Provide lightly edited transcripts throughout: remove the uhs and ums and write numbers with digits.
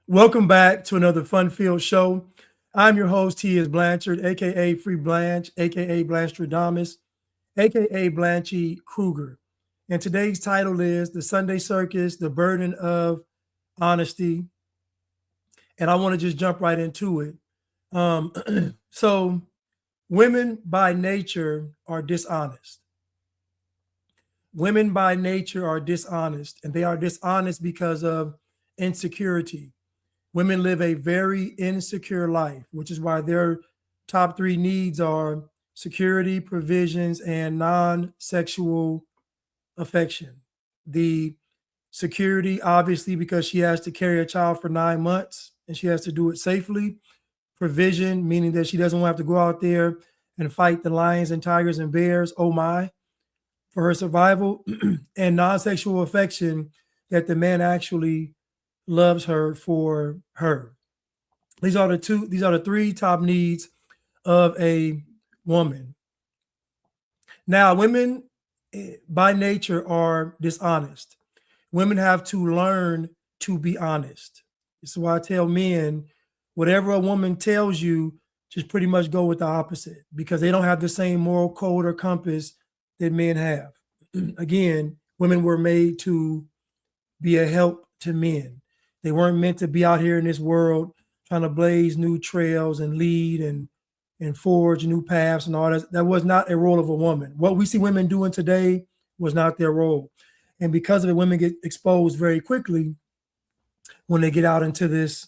Welcome back to another fun-filled show. I'm your host, T. is Blanchard, aka Free Blanche, aka Blanchard aka Blanchy Kruger. And today's title is The Sunday Circus, The Burden of Honesty. And I want to just jump right into it. Um, so, women by nature are dishonest. Women by nature are dishonest, and they are dishonest because of insecurity. Women live a very insecure life, which is why their top three needs are security, provisions, and non sexual affection. The security, obviously, because she has to carry a child for 9 months and she has to do it safely. Provision, meaning that she doesn't want to have to go out there and fight the lions and tigers and bears, oh my, for her survival. And non sexual affection, that the man actually loves her for her. These are the three top needs of a woman. Now, women by nature are dishonest. Women have to learn to be honest. This is why I tell men, whatever a woman tells you, just pretty much go with the opposite because they don't have the same moral code or compass that men have. Again, women were made to be a help to men. They weren't meant to be out here in this world trying to blaze new trails and lead and forge new paths and all that. That was not a role of a woman. What we see women doing today was not their role. And because of it, women get exposed very quickly when they get out into this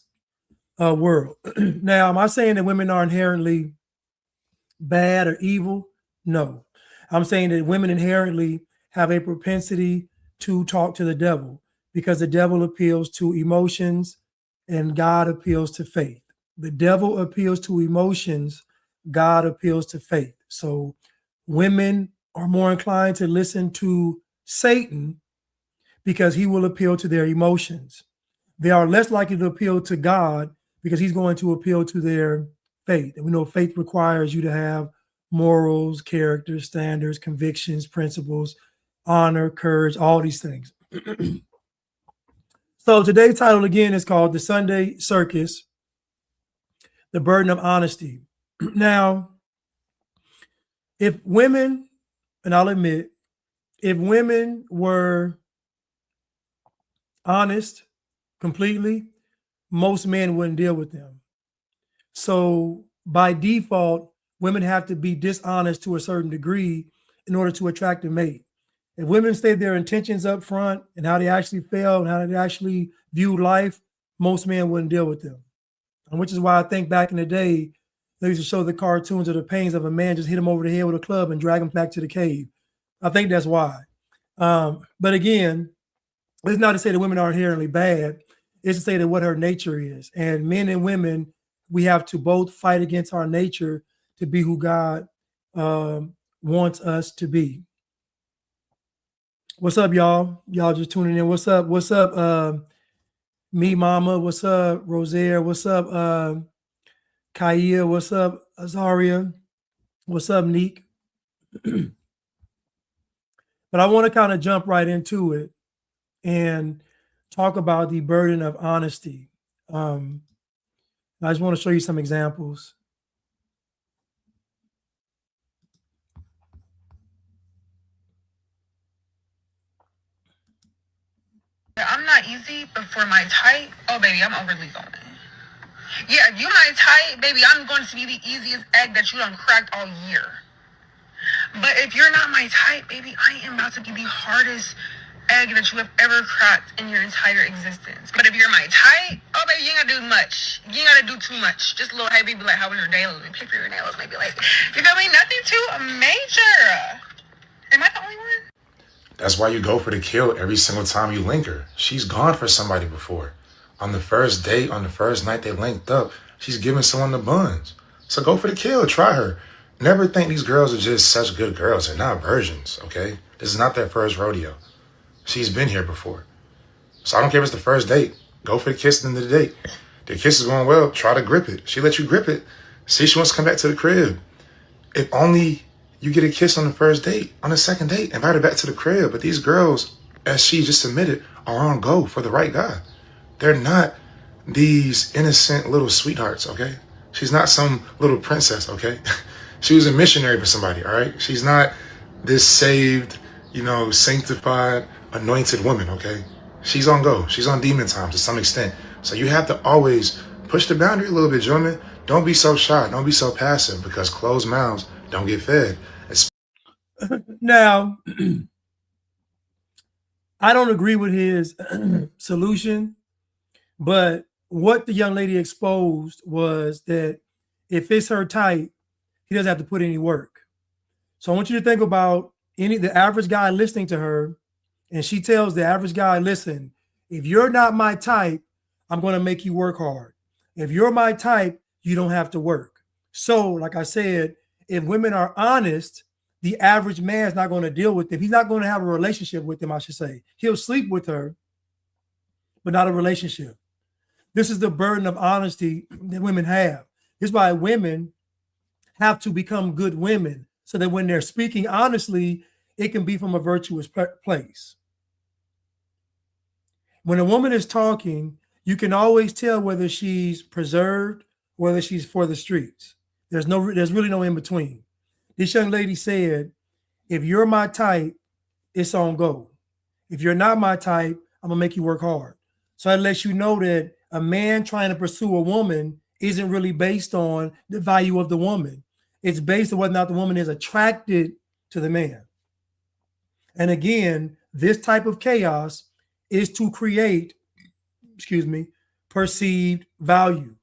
world. Now, am I saying that women are inherently bad or evil? No. I'm saying that women inherently have a propensity to talk to the devil because the devil appeals to emotions and God appeals to faith. The devil appeals to emotions, God appeals to faith. So women are more inclined to listen to Satan because he will appeal to their emotions. They are less likely to appeal to God because he's going to appeal to their faith. And we know faith requires you to have morals, character, standards, convictions, principles, honor, courage, all these things. So today's title again is called The Sunday Circus, The Burden of Honesty. Now, if women, and I'll admit, if women were honest completely, most men wouldn't deal with them. So by default, women have to be dishonest to a certain degree in order to attract a mate. If women state their intentions up front and how they actually felt and how they actually viewed life, most men wouldn't deal with them. And which is why I think back in the day, they used to show the cartoons of the pains of a man just hit him over the head with a club and drag him back to the cave. I think that's why. But again, it's not to say that women are inherently bad. It's to say that what her nature is. And men and women, we have to both fight against our nature to be who God wants us to be. What's up, y'all? Y'all just tuning in. What's up? What's up, me mama? What's up, Rosaire? What's up, Kaya? What's up, Azaria? What's up, Neek? But I want to kind of jump right into it and talk about the burden of honesty. I just want to show you some examples. I'm not easy, but for my type, oh baby, I'm overly going. Yeah, if you my type, baby, I'm going to be the easiest egg that you done cracked all year. But if you're not my type, baby, I am about to be the hardest egg that you have ever cracked in your entire existence. But if you're my type, oh baby, you ain't gotta do much. You ain't gotta do too much. Just a little heavy, be like, how was your day? Let me pick for your nails. Maybe like, you feel me? Nothing too major. Am I the only one? That's why you go for the kill every single time you link her. She's gone for somebody before. On the first date, on the first night they linked up, she's giving someone the buns. So go for the kill, try her. Never think these girls are just such good girls. They're not virgins, okay? This is not their first rodeo. She's been here before. So I don't care if it's the first date. Go for the kiss at the end of the date. The kiss is going well, try to grip it. She let you grip it. See, she wants to come back to the crib. If only you get a kiss on the first date, on the second date, invite her back to the crib. But these girls, as she just admitted, are on go for the right guy. They're not these innocent little sweethearts, okay? She's not some little princess, okay? She was a missionary for somebody, all right? She's not this saved, sanctified, anointed woman, okay? She's on go. She's on demon time to some extent. So you have to always push the boundary a little bit, gentlemen. Don't be so shy. Don't be so passive, because closed mouths don't get fed. Now, I don't agree with his solution, but what the young lady exposed was that if it's her type, he doesn't have to put any work. So I want you to think about the average guy listening to her, and she tells the average guy, listen, if you're not my type, I'm going to make you work hard. If you're my type, you don't have to work. So, like I said, if women are honest, the average man is not going to deal with them. He's not going to have a relationship with them, I should say. He'll sleep with her, but not a relationship. This is the burden of honesty that women have. This is why women have to become good women, so that when they're speaking honestly, it can be from a virtuous place. When a woman is talking, you can always tell whether she's preserved, whether she's for the streets. There's really no in between. This young lady said, if you're my type, it's on go. If you're not my type, I'm gonna make you work hard. So that lets you know that a man trying to pursue a woman isn't really based on the value of the woman. It's based on whether or not the woman is attracted to the man. And again, this type of chaos is to create, perceived value.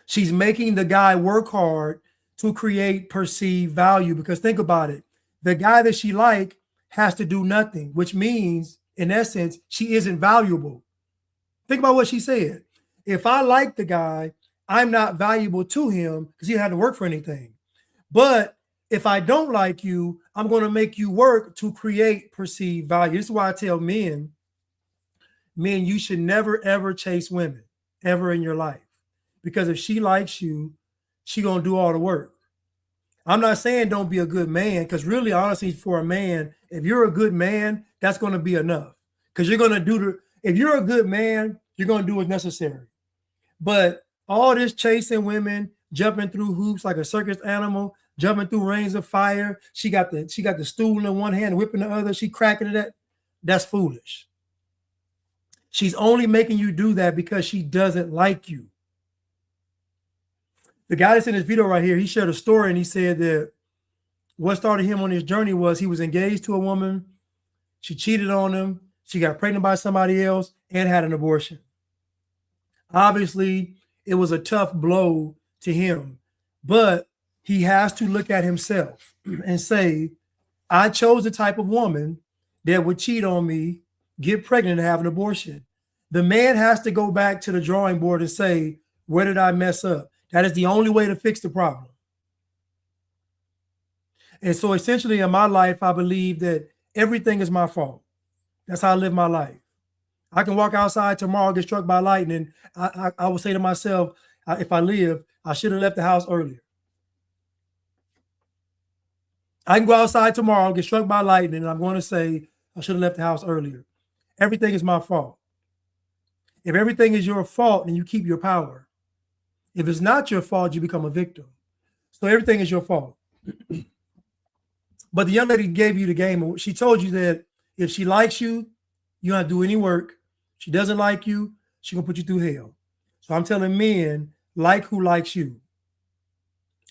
She's making the guy work hard to create perceived value, because think about it. The guy that she like has to do nothing, which means, in essence, she isn't valuable. Think about what she said. If I like the guy, I'm not valuable to him because he had to work for anything. But if I don't like you, I'm going to make you work to create perceived value. This is why I tell men, you should never, ever chase women, ever in your life. Because if she likes you, she going to do all the work. I'm not saying don't be a good man, because really, honestly, for a man, if you're a good man, that's going to be enough. Because you're going to if you're a good man, you're going to do what's necessary. But all this chasing women, jumping through hoops like a circus animal, jumping through rings of fire. She got the stool in one hand, whipping the other. She cracking it at. That's foolish. She's only making you do that because she doesn't like you. The guy that's in this video right here, he shared a story, and he said that what started him on his journey was he was engaged to a woman. She cheated on him. She got pregnant by somebody else and had an abortion. Obviously, it was a tough blow to him, but he has to look at himself and say, I chose the type of woman that would cheat on me, get pregnant, and have an abortion. The man has to go back to the drawing board and say, where did I mess up? That is the only way to fix the problem. And so essentially in my life, I believe that everything is my fault. That's how I live my life. I can walk outside tomorrow, get struck by lightning. I will say to myself, if I live, I should have left the house earlier. I can go outside tomorrow, get struck by lightning, and I'm going to say, I should have left the house earlier. Everything is my fault. If everything is your fault, then you keep your power. If it's not your fault, you become a victim. So everything is your fault. But the young lady gave you the game. She told you that if she likes you, you don't have to do any work. She doesn't like you, she's going to put you through hell. So I'm telling men, like who likes you.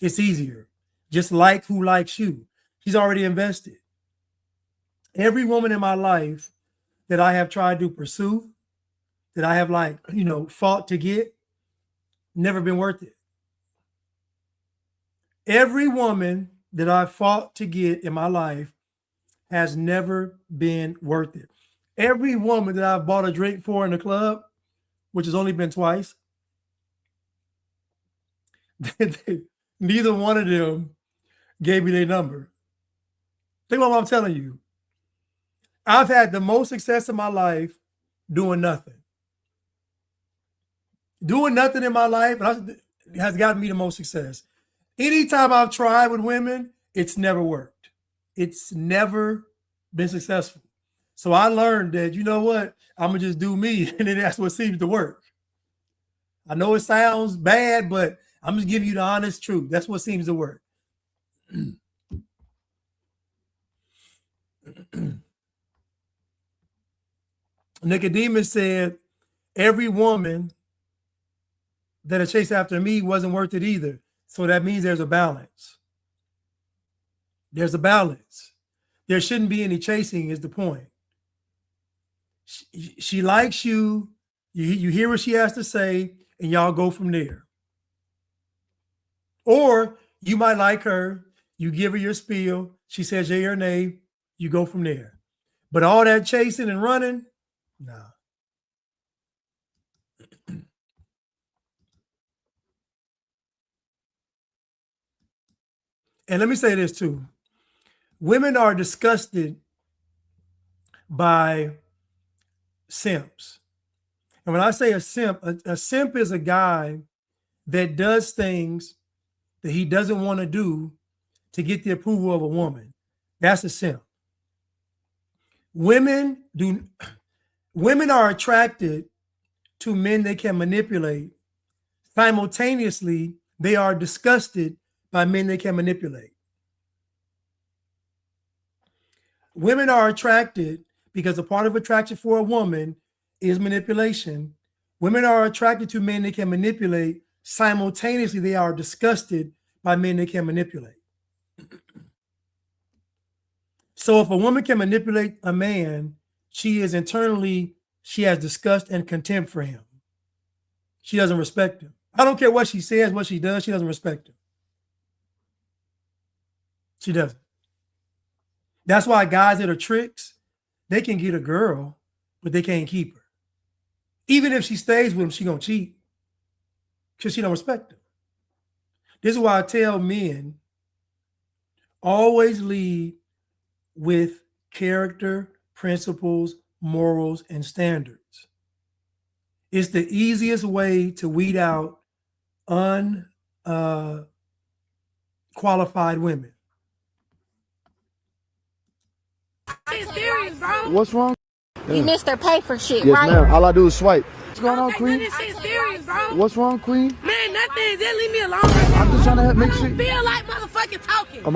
It's easier. Just like who likes you. She's already invested. Every woman in my life that I have tried to pursue, that I have fought to get, never been worth it. Every woman that I fought to get in my life has never been worth it. Every woman that I've bought a drink for in the club, which has only been twice, neither one of them gave me their number. Think about what I'm telling you. I've had the most success in my life doing nothing. Doing nothing in my life has gotten me the most success. Anytime I've tried with women, it's never worked. It's never been successful. So I learned that, you know what, I'm gonna just do me, and then that's what seems to work. I know it sounds bad, but I'm just giving you the honest truth. That's what seems to work. Nicodemus said, every woman that chased after me wasn't worth it either. So that means there's a balance. There's a balance. There shouldn't be any chasing is the point. She likes you. You hear what she has to say, and y'all go from there. Or you might like her. You give her your spiel. She says yay or nay. You go from there. But all that chasing and running, nah. And let me say this too. Women are disgusted by simps. And when I say a simp is a guy that does things that he doesn't want to do to get the approval of a woman. That's a simp. Women are attracted to men they can manipulate. Simultaneously, they are disgusted by men they can manipulate. Women are attracted because a part of attraction for a woman is manipulation. Women are attracted to men they can manipulate. Simultaneously, they are disgusted by men they can manipulate. So if a woman can manipulate a man, she has disgust and contempt for him. She doesn't respect him. I don't care what she says, what she does, she doesn't respect him. She doesn't. That's why guys that are tricks, they can get a girl, but they can't keep her. Even if she stays with him, she gonna cheat because she don't respect him. This is why I tell men, always lead with character, principles, morals, and standards. It's the easiest way to weed out unqualified women. Serious, bro. What's wrong? You missed their pay for shit, Yes, right? ma'am. All I do is swipe. What's going on, Queen? This shit serious, bro. What's wrong, Queen? Man, nothing. Just leave me alone. I'm just trying to make I sure. don't feel like motherfucking talking. I'm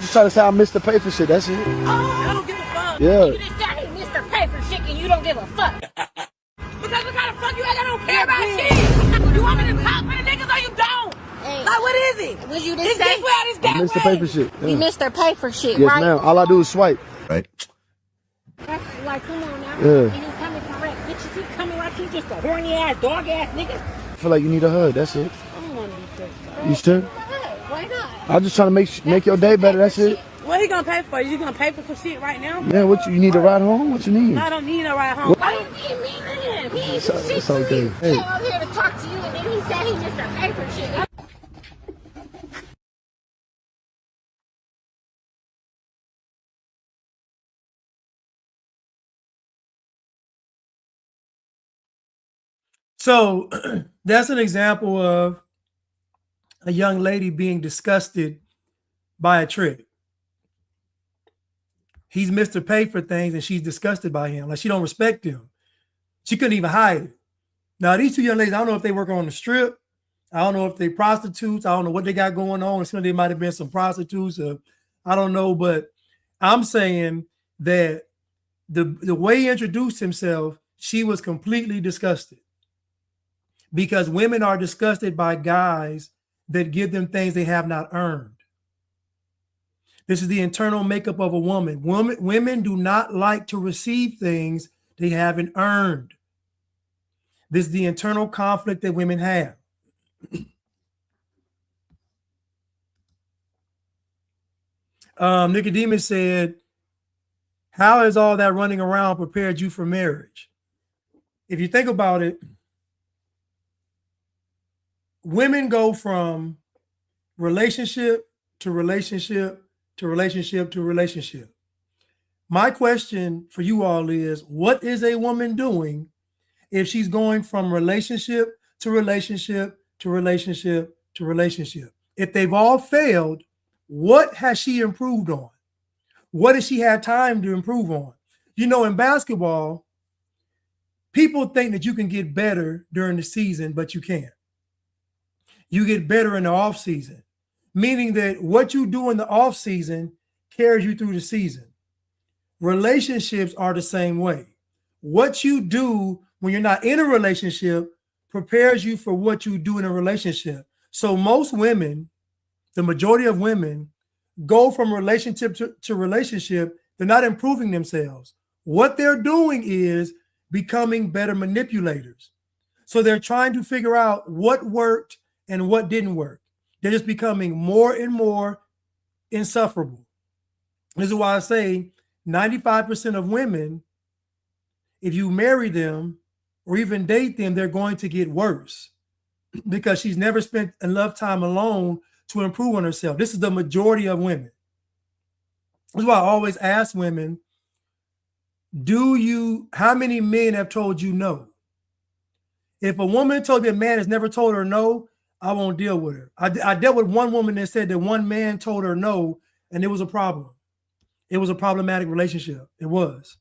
just trying to say I missed the pay for shit. That's it. I don't give a fuck. Yeah. You just said he missed their pay for shit and you don't give a fuck. Because what kind of fuck you act? I don't care about shit. You want me to talk for the niggas or you don't? Hey. Like, what is it? Would you just say? I missed the pay for shit. Yeah. You missed their pay for shit, Yes, right? ma'am. All I do is swipe. Right. That's like, come on now. Yeah. And you coming correct. Bitches, you coming like you just a horny ass, dog ass nigga. I feel like you need a hug. That's it. I don't want to be sick. You sure? Why not? I'm just trying to make your day better. That's it. What he gonna pay for? You gonna pay for some shit right now? Yeah. What you need a ride home? What you need? I don't need no ride home. Why you need me then? He ain't It's shit for okay. me. Hey. Came over here to talk to you and then he said he missed a pay for shit. So that's an example of a young lady being disgusted by a trick. He's Mr. Pay for things and she's disgusted by him. Like, she don't respect him. She couldn't even hide it. Now, these two young ladies, I don't know if they work on the strip. I don't know if they prostitutes. I don't know what they got going on. Some of them might have been some prostitutes. I don't know. But I'm saying that the way he introduced himself, she was completely disgusted. Because women are disgusted by guys that give them things they have not earned. This is the internal makeup of a woman. Women do not like to receive things they haven't earned. This is the internal conflict that women have. Nicodemus said, how has all that running around prepared you for marriage? If you think about it, women go from relationship to relationship to relationship to relationship. My question for you all is, what is a woman doing if she's going from relationship to relationship to relationship to relationship? If they've all failed, what has she improved on? What does she have time to improve on? You know, in basketball, people think that you can get better during the season, but you can't. You get better in the off season, meaning that what you do in the off season carries you through the season. Relationships are the same way. What you do when you're not in a relationship prepares you for what you do in a relationship. So most women, the majority of women, go from relationship to relationship. They're not improving themselves. What they're doing is becoming better manipulators. So they're trying to figure out what worked and what didn't work. They're just becoming more and more insufferable. This is why I say 95% of women, if you marry them or even date them, they're going to get worse because she's never spent enough time alone to improve on herself. This is the majority of women. This is why I always ask women, how many men have told you no? If a woman told me a man has never told her no, I won't deal with her. I dealt with one woman that said that one man told her no, and it was a problem. It was a problematic relationship. It was.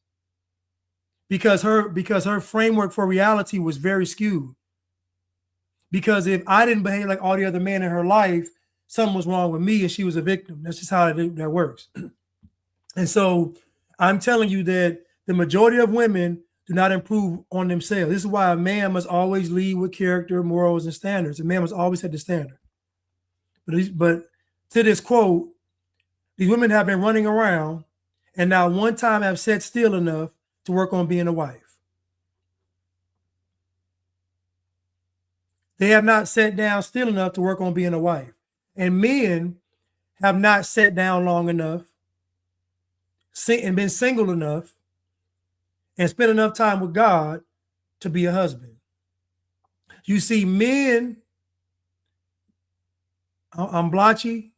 Because her framework for reality was very skewed. Because if I didn't behave like all the other men in her life, something was wrong with me and she was a victim. That's just how that works. And so I'm telling you that the majority of women do not improve on themselves. This is why a man must always lead with character, morals, and standards. A man must always set the standard. But to this quote, these women have been running around and not one time have sat still enough to work on being a wife. They have not sat down still enough to work on being a wife. And men have not sat down long enough and been single enough and spent enough time with God to be a husband. You see, men, I'm blotchy.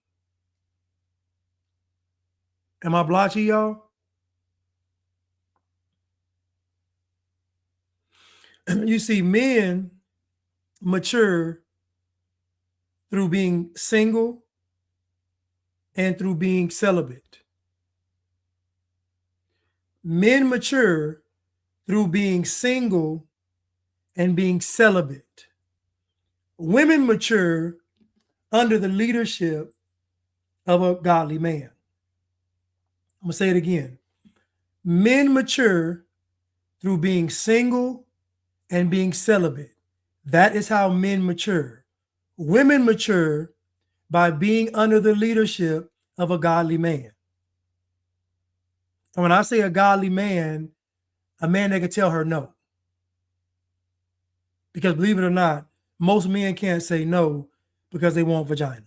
Am I blotchy, y'all? You see, men mature through being single and through being celibate. Men mature through being single and being celibate. Women mature under the leadership of a godly man. I'm going to say it again. Men mature through being single and being celibate. That is how men mature. Women mature by being under the leadership of a godly man. And when I say a godly man, a man that can tell her no. Because believe it or not, most men can't say no because they want vagina.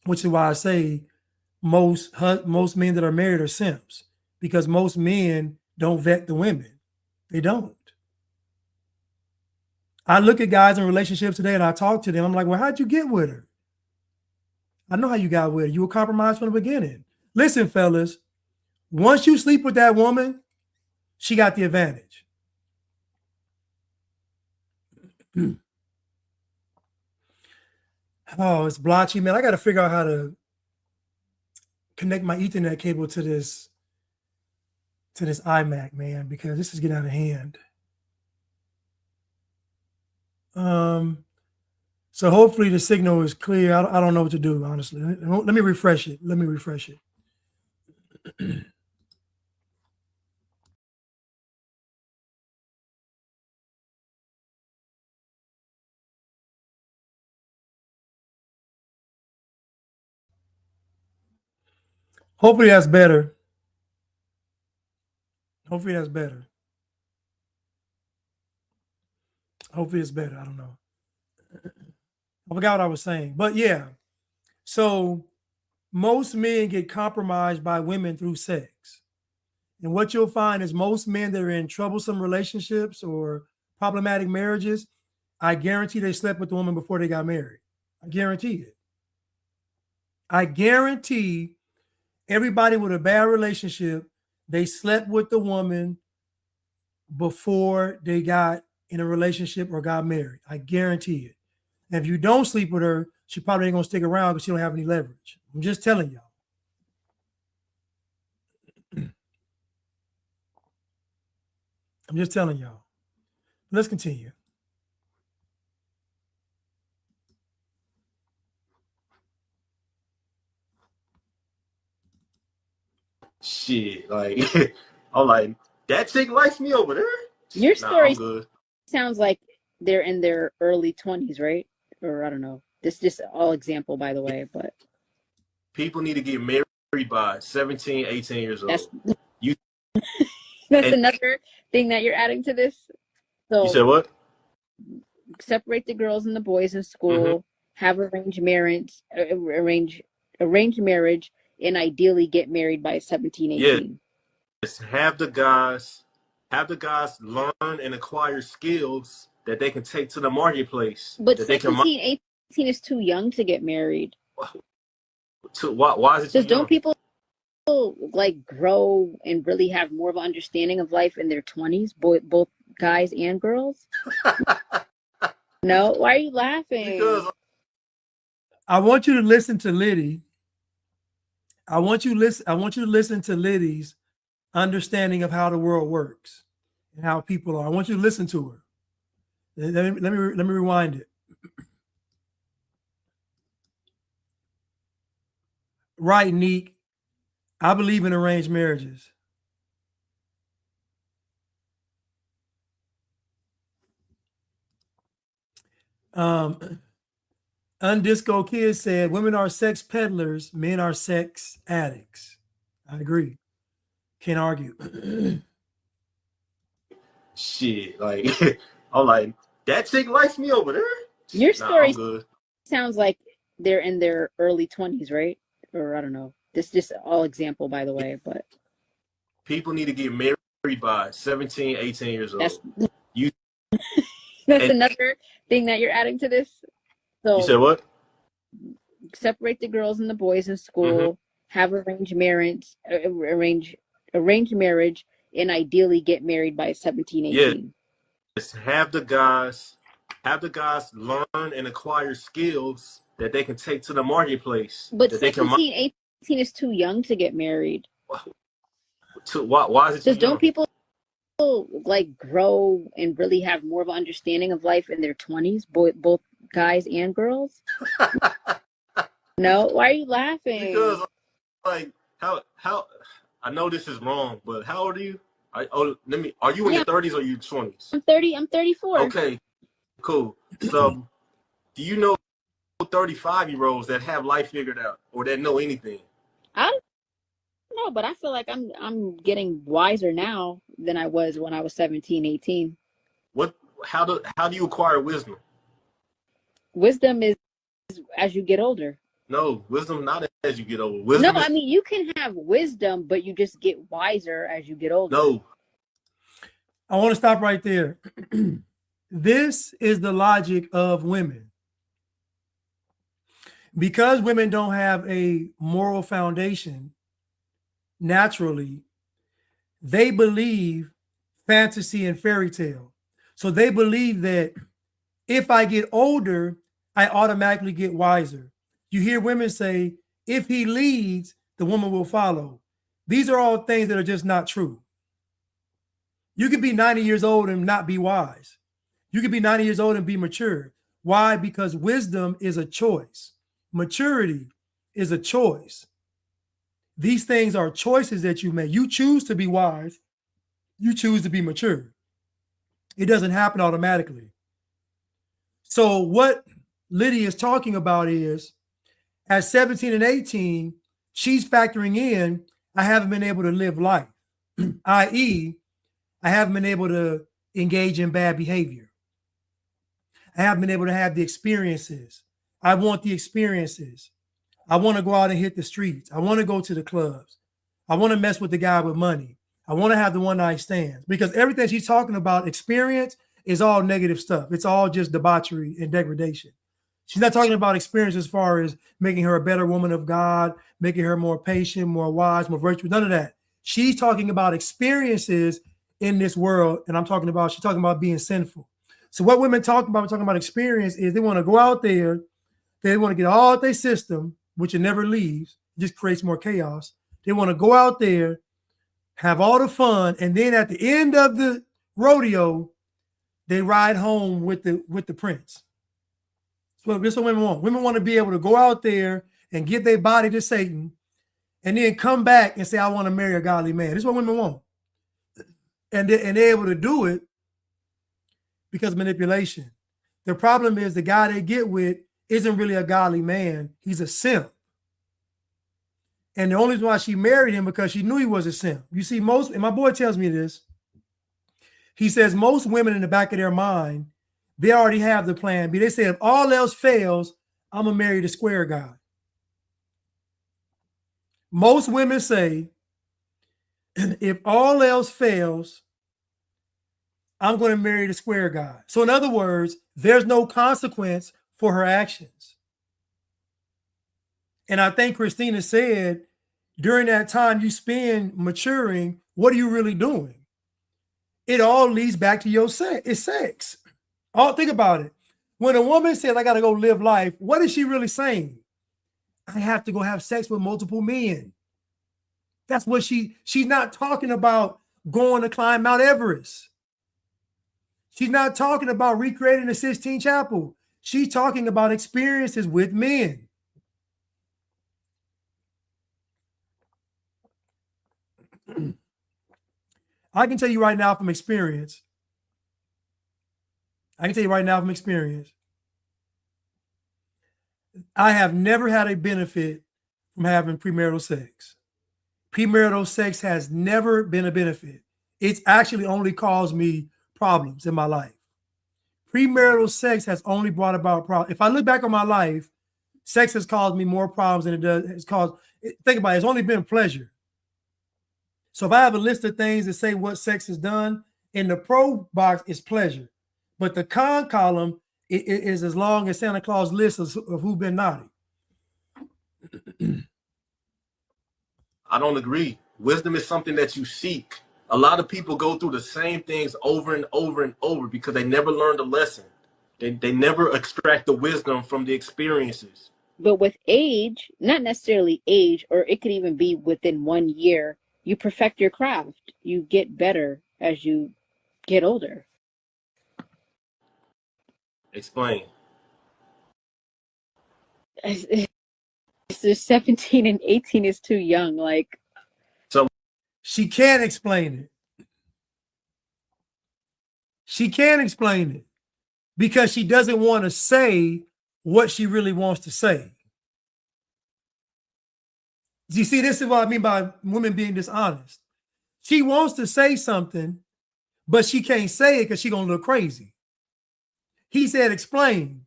Which is why I say most men that are married are simps, because most men don't vet the women. They don't. I look at guys in relationships today and I talk to them. I'm like, well, how'd you get with her? I know how you got with her. You were compromised from the beginning. Listen, fellas, once you sleep with that woman, she got the advantage. Oh, it's blotchy, man. I got to figure out how to connect my Ethernet cable to this iMac, man, because this is getting out of hand. So hopefully the signal is clear. I don't know what to do, honestly. Let me refresh it. Hopefully that's better. Hopefully it's better. I don't know. I forgot what I was saying. But yeah. So most men get compromised by women through sex. And what you'll find is most men that are in troublesome relationships or problematic marriages, I guarantee they slept with the woman before they got married. I guarantee it. I guarantee everybody with a bad relationship, they slept with the woman before they got in a relationship or got married. I guarantee it. And if you don't sleep with her, she probably ain't gonna stick around because she don't have any leverage. I'm just telling y'all. I'm just telling y'all. Let's continue. Shit, like I'm like, that chick likes me over there. Your story I'm good. sounds like they're in their early 20s, right? Or I don't know. This is just all example, by the way, but People need to get married by 17, 18 years that's old. You that's and another thing that you're adding to this. you said So what? separate the girls and the boys in school, have arranged marriage, and ideally get married by 17, 18. Yes, have the guys learn and acquire skills that they can take to the marketplace. But That they can 17, 18 is too young to get married. why is it too Because don't young? people like grow and really have more of an understanding of life in their 20s, both guys and girls? No? Why are you laughing? Because I want you to listen to Liddy. I want you to listen to Liddy's understanding of how the world works and how people are. I want you to listen to her. Let me rewind it. Right, Neek. I believe in arranged marriages. Undisco Kid said, women are sex peddlers, men are sex addicts. I agree. Can't argue. shit, like I'm like, that chick likes me over there. Your story I'm good. sounds like they're in their early 20s, right? Or I don't know. This is just all example, by the way, but People need to get married by 17, 18 years old. that's You that's and another thing that you're adding to this. you So said what? separate the girls and the boys in school, have arranged marriage, and ideally get married by 17, 18. Yes, have the guys learn and acquire skills that they can take to the marketplace. But That they can 17, 18 is too young to get married. why is it too Because don't young? people like grow and really have more of an understanding of life in their 20s, both guys and girls? No? Why are you laughing? Because like how I know this is wrong, but how old are you? Are you in your 30s or you 20s? I'm 34. Okay, cool. So do you know 35-year-olds that have life figured out or that know anything? I don't know, but I feel like I'm getting wiser now than I was when I was 17, 18. How do you acquire wisdom? Wisdom is as you get older. No, wisdom not as you get older. No, Wisdom I mean, you can have wisdom, but you just get wiser as you get older. no. I want to stop right there. This is the logic of women. Because women don't have a moral foundation, naturally, they believe fantasy and fairy tale. So they believe that if I get older, I automatically get wiser. You hear women say, if he leads, the woman will follow. These are all things that are just not true. You could be 90 years old and not be wise. You could be 90 years old and be mature. Why? Because wisdom is a choice. Maturity is a choice. These things are choices that you make. You choose to be wise. You choose to be mature. It doesn't happen automatically. So what Lydia is talking about is at 17 and 18, she's factoring in, I haven't been able to live life, i.e., I haven't been able to engage in bad behavior. I haven't been able to have the experiences. I want the experiences. I want to go out and hit the streets. I want to go to the clubs. I want to mess with the guy with money. I want to have the one night stands, because everything she's talking about experience is all negative stuff. It's all just debauchery and degradation. She's not talking about experience as far as making her a better woman of God, making her more patient, more wise, more virtuous, none of that. She's talking about experiences in this world. And she's talking about being sinful. So what women talking about experience is they want to go out there. They want to get all their system, which it never leaves, it just creates more chaos. They want to go out there, have all the fun. And then at the end of the rodeo, they ride home with the prince. So this is what women want. Women want to be able to go out there and give their body to Satan and then come back and say, I want to marry a godly man. This is what women want. And they're able to do it because of manipulation. The problem is the guy they get with isn't really a godly man. He's a simp. And the only reason why she married him because she knew he was a simp. You see, and my boy tells me this. He says most women in the back of their mind, they already have the plan B. They say, if all else fails, I'm going to marry the square guy. Most women say, if all else fails, I'm going to marry the square guy. So in other words, there's no consequence for her actions. And I think Christina said, during that time you spend maturing, what are you really doing? It all leads back to your sex. It's sex. Think about it. When a woman says, I got to go live life, what is she really saying? I have to go have sex with multiple men. That's what she's not talking about going to climb Mount Everest. She's not talking about recreating the Sistine Chapel. She's talking about experiences with men. I can tell you right now from experience. I have never had a benefit from having premarital sex. Premarital sex has never been a benefit. It's actually only caused me problems in my life. Premarital sex has only brought about problems. If I look back on my life, sex has caused me more problems than it does. Think about it, it's only been pleasure. So if I have a list of things that say what sex has done, in the pro box is pleasure. But the con column is as long as Santa Claus list of who've been naughty. I don't agree. Wisdom is something that you seek. A lot of people go through the same things over and over and over because they never learned a lesson. They never extract the wisdom from the experiences. But with age, not necessarily age, or it could even be within 1 year, you perfect your craft. You get better as you get older. Explain. So 17 and 18 is too young. Like, so she can't explain it. She can't explain it because she doesn't want to say what she really wants to say. You see, this is what I mean by women being dishonest. She wants to say something, but she can't say it because she's going to look crazy. He said, explain.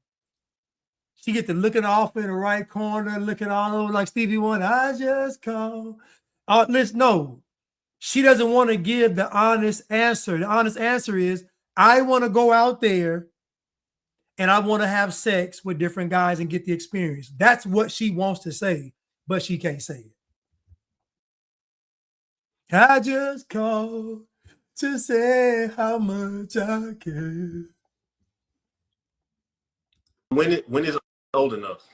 She get to looking off in the right corner, looking all over like Stevie Wonder. I just call. Listen, no. She doesn't want to give the honest answer. The honest answer is, I want to go out there and I want to have sex with different guys and get the experience. That's what she wants to say, but she can't say it. I just called to say how much I care. When is old enough?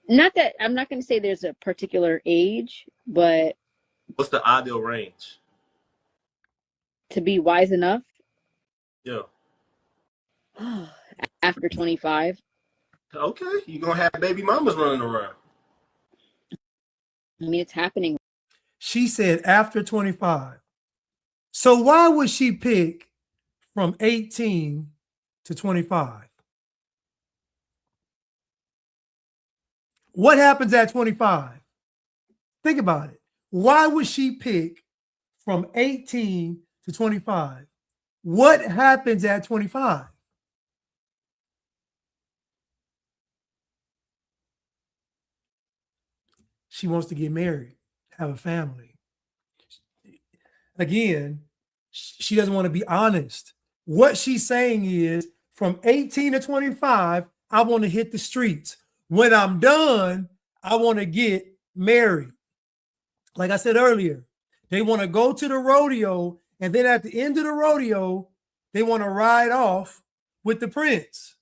Not that I'm not going to say there's a particular age, but What's the ideal range? to be wise enough, Yeah. after 25. Okay, you're gonna have baby mamas running around. I mean, it's happening. She said after 25. So why would she pick from 18 to 25? What happens at 25? Think about it. Why would she pick from 18 to 25? What happens at 25? She wants to get married, have a family. Again, she doesn't want to be honest. What she's saying is from 18 to 25, I want to hit the streets. When I'm done, I want to get married. Like I said earlier, they want to go to the rodeo, and then at the end of the rodeo, they want to ride off with the prince.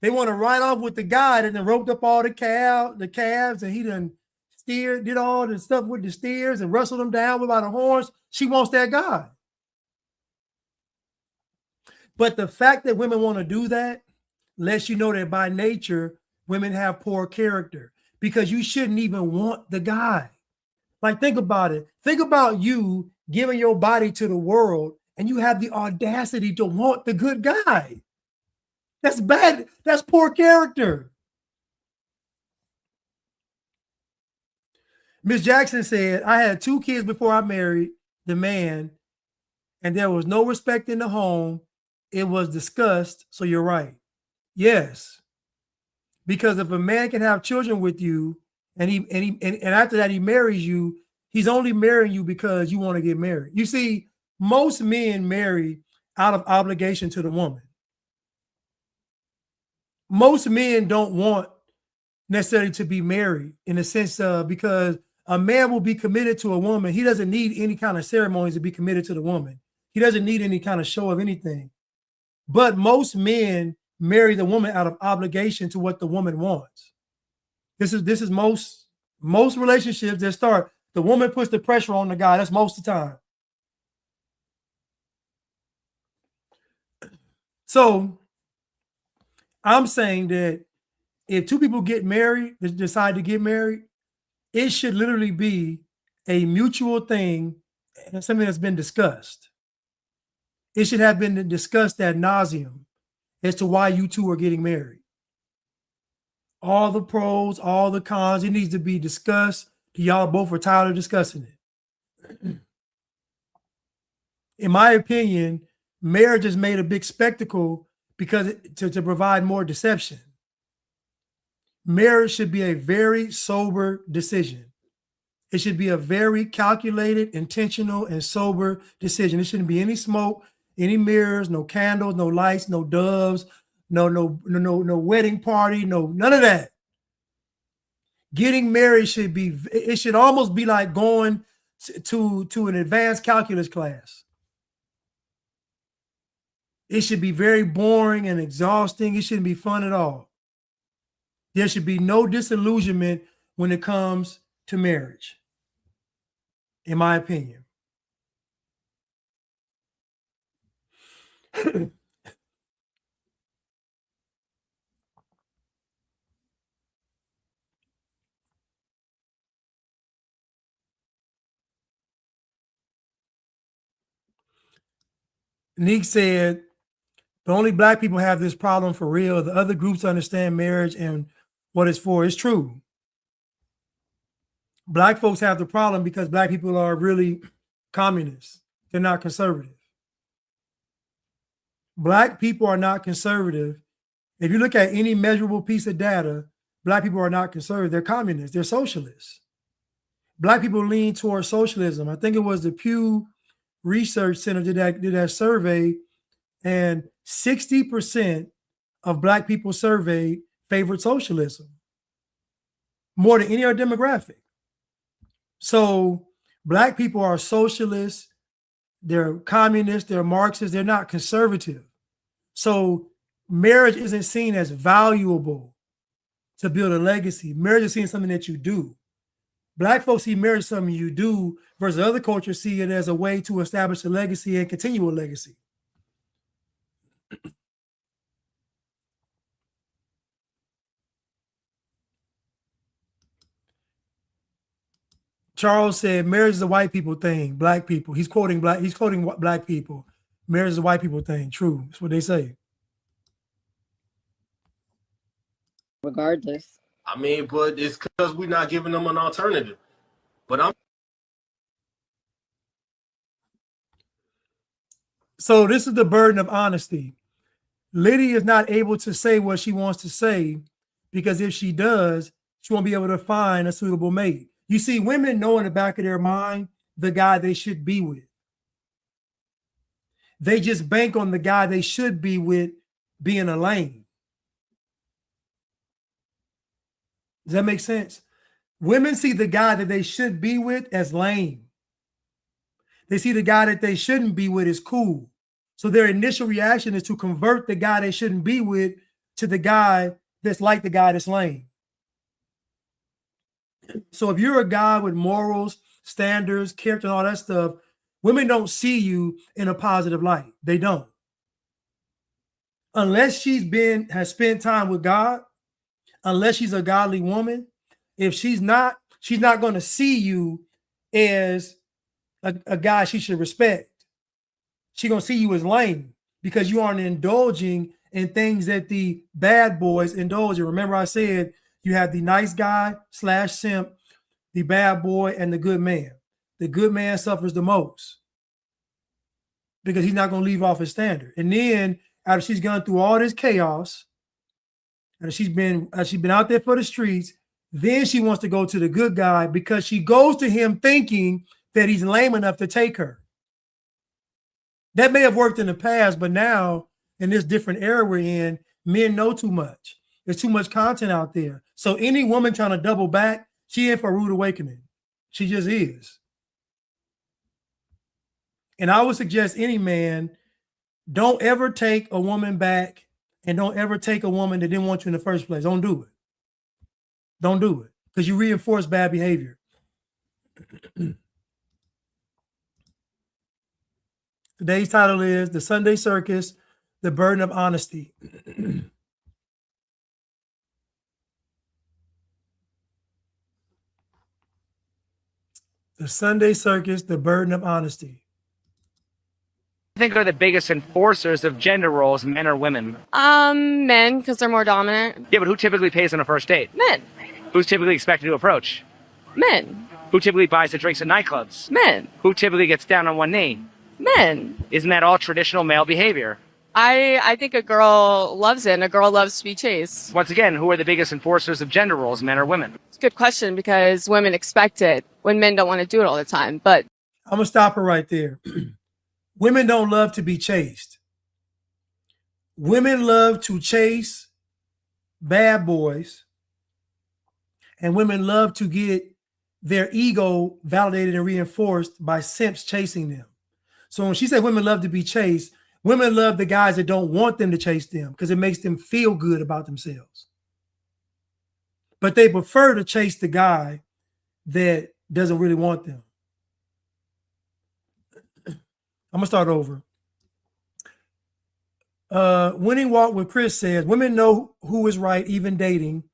They want to ride off with the guy that done roped up all the calves, and he done steered, did all the stuff with the steers and wrestled them down without the horns. She wants that guy. But the fact that women want to do that lets you know that by nature, women have poor character, because you shouldn't even want the guy. Like, think about it. Think about you giving your body to the world and you have the audacity to want the good guy. That's bad. That's poor character. Miss Jackson said, I had 2 kids before I married the man, and there was no respect in the home. It was disgust. So you're right. Yes. Because if a man can have children with you and after that he marries you, he's only marrying you because you want to get married. You see, most men marry out of obligation to the woman. Most men don't want necessarily to be married in the sense of, because a man will be committed to a woman. He doesn't need any kind of ceremonies to be committed to the woman. He doesn't need any kind of show of anything. But most men marry the woman out of obligation to what the woman wants. This is most relationships that start, the woman puts the pressure on the guy. That's most of the time. So I'm saying that if 2 people get married, they decide to get married, it should literally be a mutual thing and something that's been discussed. It should have been discussed ad nauseum as to why you 2 are getting married. All the pros, all the cons, it needs to be discussed. Y'all both are tired of discussing it. In my opinion, marriage is made a big spectacle because to provide more deception. Marriage should be a very sober decision. It should be a very calculated, intentional, and sober decision. It shouldn't be any smoke, any mirrors, no candles, no lights, no doves, no wedding party, none of that. Getting married should almost be like going to an advanced calculus class. It should be very boring and exhausting. It shouldn't be fun at all. There should be no disillusionment when it comes to marriage, in my opinion. Neek said, the only Black people have this problem for real. The other groups understand marriage and what it's for. It's true. Black folks have the problem because Black people are really communists. They're not conservative. Black people are not conservative. If you look at any measurable piece of data, Black people are not conservative. They're communists. They're socialists. Black people lean towards socialism. I think it was the Pew Research Center did that survey, and 60% of Black people surveyed favored socialism more than any other demographic. So Black people are socialists, they're communists, they're Marxists, they're not conservative. So marriage isn't seen as valuable to build a legacy. Marriage is seen as something that you do. Black folks see marriage as something you do, versus other cultures see it as a way to establish a legacy and continue a legacy. Charles said, marriage is a white people thing, Black people. He's quoting Black people. Marriage is a white people thing. True. That's what they say. Regardless. I mean, but it's because we're not giving them an alternative. But So this is the burden of honesty. Liddy is not able to say what she wants to say because if she does, she won't be able to find a suitable mate. You see, women know in the back of their mind the guy they should be with. They just bank on the guy they should be with being a lame. Does that make sense? Women see the guy that they should be with as lame. They see the guy that they shouldn't be with as cool. So their initial reaction is to convert the guy they shouldn't be with to the guy that's like the guy that's lame. So if you're a guy with morals, standards, character, and all that stuff, women don't see you in a positive light. They don't. unless has spent time with God, unless she's a godly woman, if she's not going to see you as a guy she should respect. She's going to see you as lame because you aren't indulging in things that the bad boys indulge in. Remember I said you have the nice guy / simp, the bad boy, and the good man. The good man suffers the most because he's not going to leave off his standard. And then after she's gone through all this chaos, and she's been out there for the streets, then she wants to go to the good guy because she goes to him thinking that he's lame enough to take her. That may have worked in the past, but now in this different era we're in, men know too much. There's too much content out there. So any woman trying to double back, she in for a rude awakening. She just is. And I would suggest any man, don't ever take a woman back, and don't ever take a woman that didn't want you in the first place. Don't do it. Don't do it because you reinforce bad behavior. Today's title is The Sunday Circus, The Burden of Honesty. The Sunday Circus, The Burden of Honesty. I think are the biggest enforcers of gender roles, men or women? Men, because they're more dominant. Yeah, but who typically pays on a first date? Men. Who's typically expected to approach? Men. Who typically buys the drinks at nightclubs? Men. Who typically gets down on one knee? Men. Isn't that all traditional male behavior? I think a girl loves it, and a girl loves to be chased. Once again, who are the biggest enforcers of gender roles, men or women? It's a good question because women expect it when men don't want to do it all the time. But I'm going to stop her right there. Women don't love to be chased. Women love to chase bad boys, and women love to get their ego validated and reinforced by simps chasing them. So when she said women love to be chased, women love the guys that don't want them to chase them because it makes them feel good about themselves. But they prefer to chase the guy that doesn't really want them. I'm going to start over. Winning Walk with Chris says, women know who is right, even dating.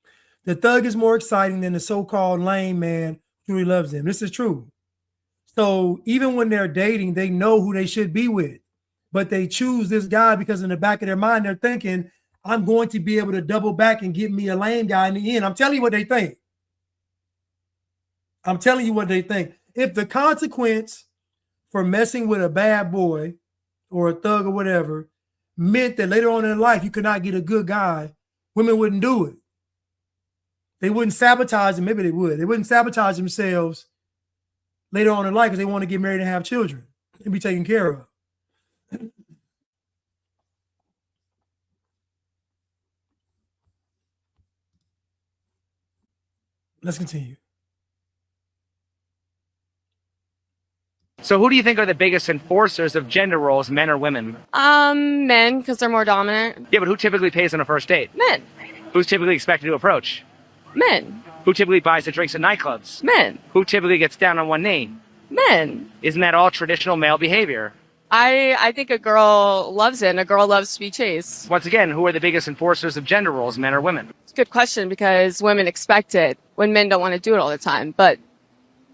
The thug is more exciting than the so-called lame man who really loves them. This is true. So even when they're dating, they know who they should be with, but they choose this guy because in the back of their mind, they're thinking, I'm going to be able to double back and get me a lame guy in the end. I'm telling you what they think. I'm telling you what they think. If the consequence for messing with a bad boy or a thug or whatever meant that later on in life you could not get a good guy, women wouldn't do it. They wouldn't sabotage them. Maybe they would. They wouldn't sabotage themselves later on in life because they want to get married and have children and be taken care of. Let's continue. So who do you think are the biggest enforcers of gender roles, men or women? Men, because they're more dominant. Yeah, but who typically pays on a first date? Men. Who's typically expected to approach? Men. Who typically buys the drinks at nightclubs? Men. Who typically gets down on one knee? Men. Isn't that all traditional male behavior? I think a girl loves it, and a girl loves to be chased. Once again, who are the biggest enforcers of gender roles, men or women? It's a good question because women expect it when men don't want to do it all the time. But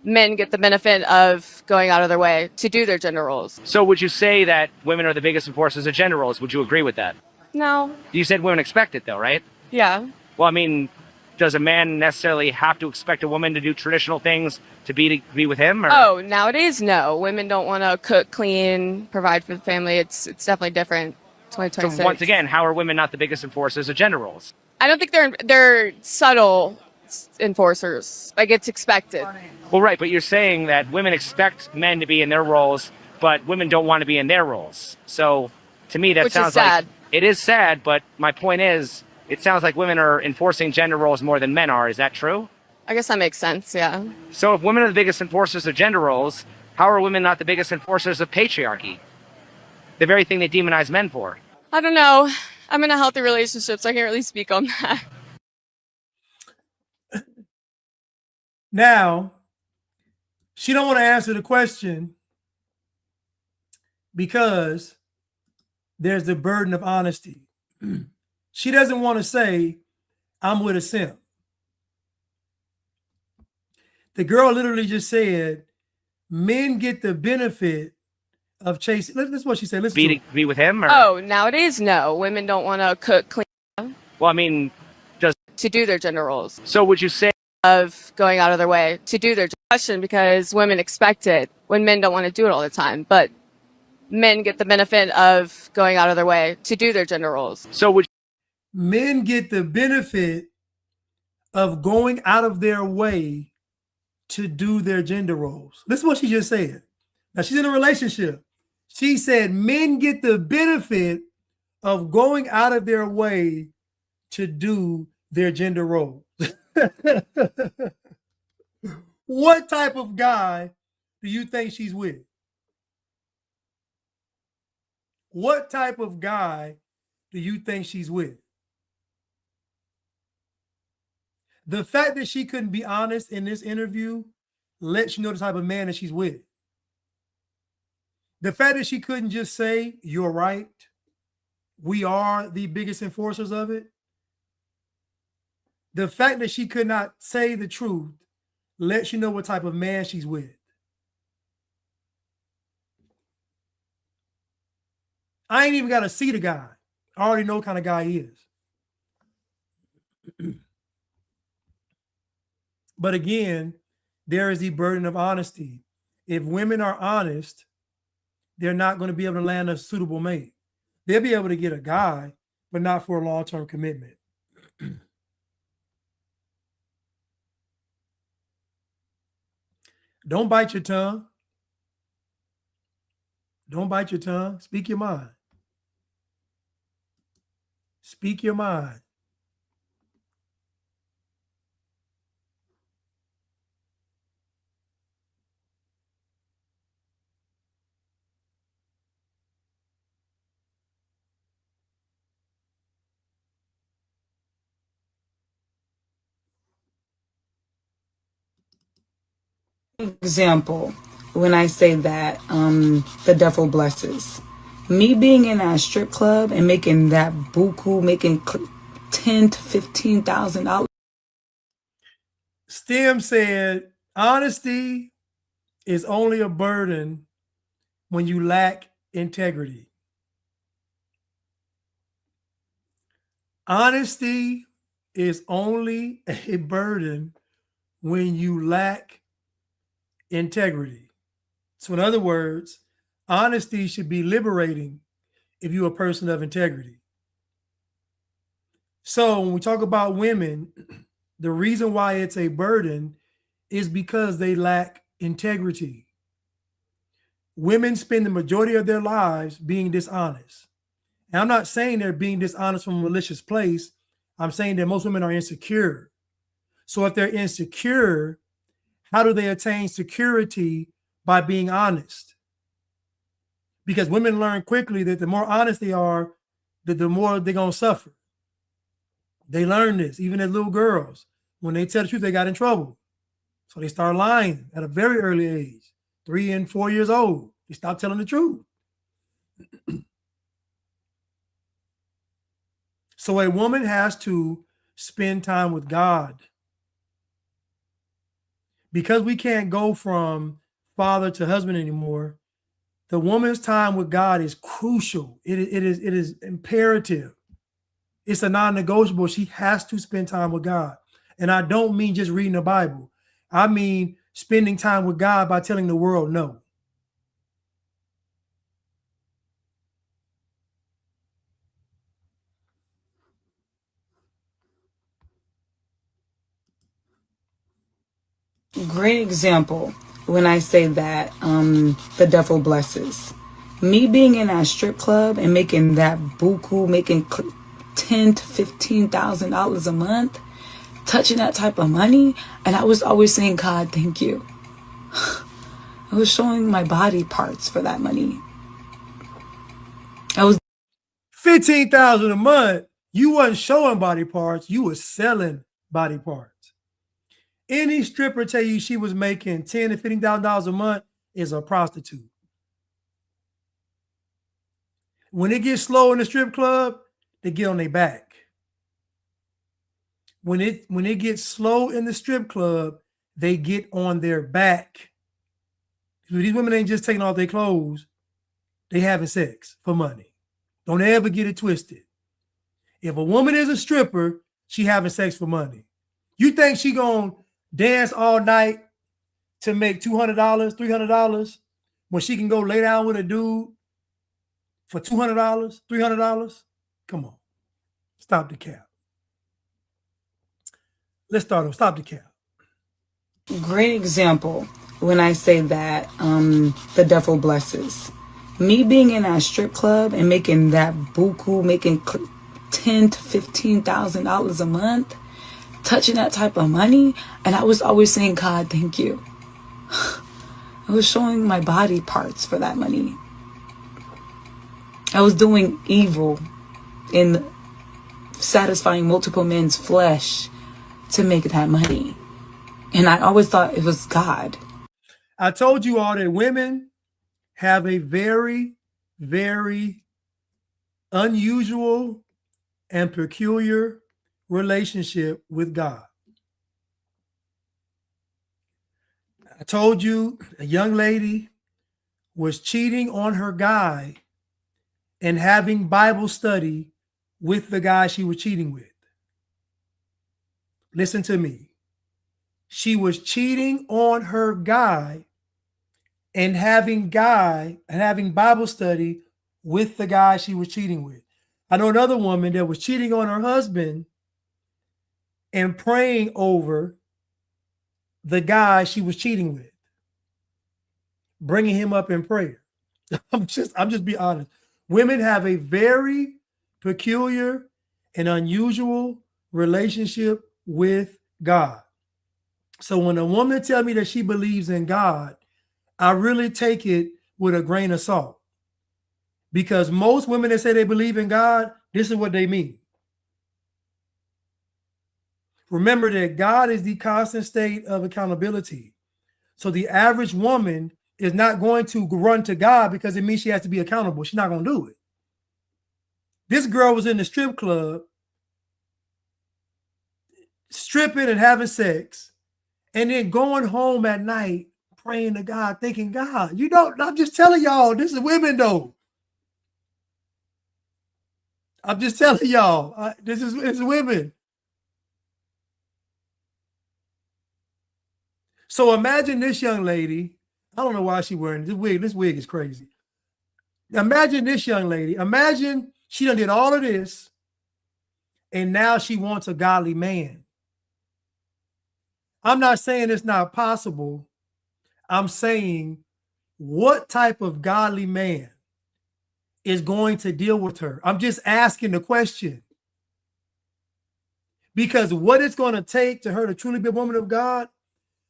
men get the benefit of going out of their way to do their gender roles. So would you say that women are the biggest enforcers of gender roles? Would you agree with that? No. You said women expect it though, right? Yeah. Well, I mean, does a man necessarily have to expect a woman to do traditional things to be with him? Or? Oh, nowadays, no. Women don't want to cook, clean, provide for the family. It's definitely different. 2026. So once again, how are women not the biggest enforcers of gender roles? I don't think they're subtle enforcers. Like, it's expected. Well, right, but you're saying that women expect men to be in their roles, but women don't want to be in their roles. So to me, that Which sounds is sad. like it is sad, but my point is, it sounds like women are enforcing gender roles more than men are. Is that true? I guess that makes sense, yeah. So if women are the biggest enforcers of gender roles, how are women not the biggest enforcers of patriarchy? The very thing they demonize men for. I don't know. I'm in a healthy relationship, so I can't really speak on that. Now, she don't want to answer the question because there's the burden of honesty. She doesn't want to say, I'm with a simp. The girl literally just said, men get the benefit of chasing. That's what she said. Listen to Be with him? Or? Oh, nowadays, no. Women don't want to cook, clean, Well, I mean, does to do their gender roles. so? Would you say Of going out of their way to do their question because women expect it when men don't want to do it all the time. But men get the benefit of going out of their way to do their gender roles. so? Would men get the benefit of going out of their way to do their gender roles. This is what she just said. Now she's in a relationship. She said men get the benefit of going out of their way to do their gender roles. What type of guy do you think she's with? What type of guy do you think she's with? The fact that she couldn't be honest in this interview lets you know the type of man that she's with. The fact that she couldn't just say, you're right, we are the biggest enforcers of it. The fact that she could not say the truth lets you know what type of man she's with. I ain't even got to see the guy. I already know what kind of guy he is. But again, there is the burden of honesty. If women are honest, they're not going to be able to land a suitable mate. They'll be able to get a guy, but not for a long-term commitment. Don't bite your tongue. Don't bite your tongue. Speak your mind. Speak your mind. Example, when I say that the devil blesses me, being in that strip club and making that buku, making $10,000 to $15,000. Stem said, honesty is only a burden when you lack integrity. Honesty is only a burden when you lack integrity. So in other words, honesty should be liberating if you're a person of integrity. So when we talk about women, the reason why it's a burden is because they lack integrity. Women spend the majority of their lives being dishonest. And I'm not saying they're being dishonest from a malicious place. I'm saying that most women are insecure. So if they're insecure, how do they attain security? By being honest. Because women learn quickly that the more honest they are, that the more they're going to suffer. They learn this, even as little girls. When they tell the truth, they got in trouble. So they start lying at a very early age, 3 and 4 years old. They stop telling the truth. So a woman has to spend time with God. Because we can't go from father to husband anymore, the woman's time with God is crucial. It is imperative. It's a non-negotiable. She has to spend time with God. And I don't mean just reading the Bible. I mean spending time with God by telling the world no. Great example, when I say that the devil blesses me, being in that strip club and making that buku, making $10,000 to $15,000 a month, touching that type of money, and I was always saying, God, thank you. I was showing my body parts for that money. I was $15,000 a month. You wasn't showing body parts. You were selling body parts. Any stripper tell you she was making $10,000 to $15,000 a month is a prostitute. When it gets slow in the strip club, they get on their back. When it gets slow in the strip club, they get on their back. These women ain't just taking off their clothes. They having sex for money. Don't ever get it twisted. If a woman is a stripper, she having sex for money. You think she gonna dance all night to make $200, $300 when she can go lay down with a dude for $200, $300? Come on. Stop the cap. Let's start off. Stop the cap. Great example when I say that the devil blesses. Me being in that strip club and making that buku, making $10,000 to $15,000 a month, touching that type of money, and I was always saying, God, thank you. I was showing my body parts for that money. I was doing evil in satisfying multiple men's flesh to make that money. And I always thought it was God. I told you all that women have a very, very unusual and peculiar relationship with God. I told you a young lady was cheating on her guy and having Bible study with the guy she was cheating with. Listen to me. She was cheating on her guy and having Bible study with the guy she was cheating with. I know another woman that was cheating on her husband and praying over the guy she was cheating with, bringing him up in prayer. I'm just being honest. Women have a very peculiar and unusual relationship with God. So when a woman tells me that she believes in God, I really take it with a grain of salt. Because most women that say they believe in God, this is what they mean. Remember that God is the constant state of accountability. So the average woman is not going to run to God because it means she has to be accountable. She's not going to do it. This girl was in the strip club, stripping and having sex, and then going home at night praying to God, thinking, God, you know, I'm just telling y'all, this is women though. I'm just telling y'all, it's women. So imagine this young lady. I don't know why she's wearing this wig. This wig is crazy. Imagine this young lady. Imagine she done did all of this, and now she wants a godly man. I'm not saying it's not possible. I'm saying what type of godly man is going to deal with her? I'm just asking the question. Because what it's going to take to her to truly be a woman of God,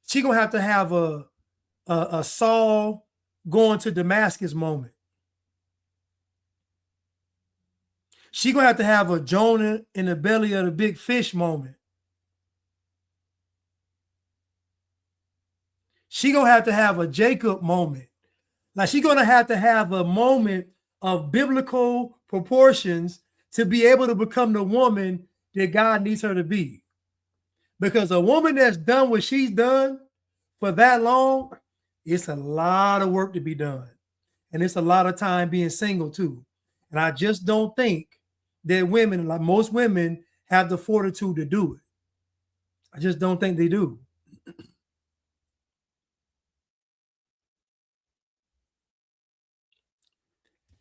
she's going to have a Saul going to Damascus moment. She's going to have a Jonah in the belly of the big fish moment. She's going to have a Jacob moment. Like she's going to have a moment of biblical proportions to be able to become the woman that God needs her to be. Because a woman that's done what she's done for that long, it's a lot of work to be done. And it's a lot of time being single too. And I just don't think that women, like most women, have the fortitude to do it. I just don't think they do.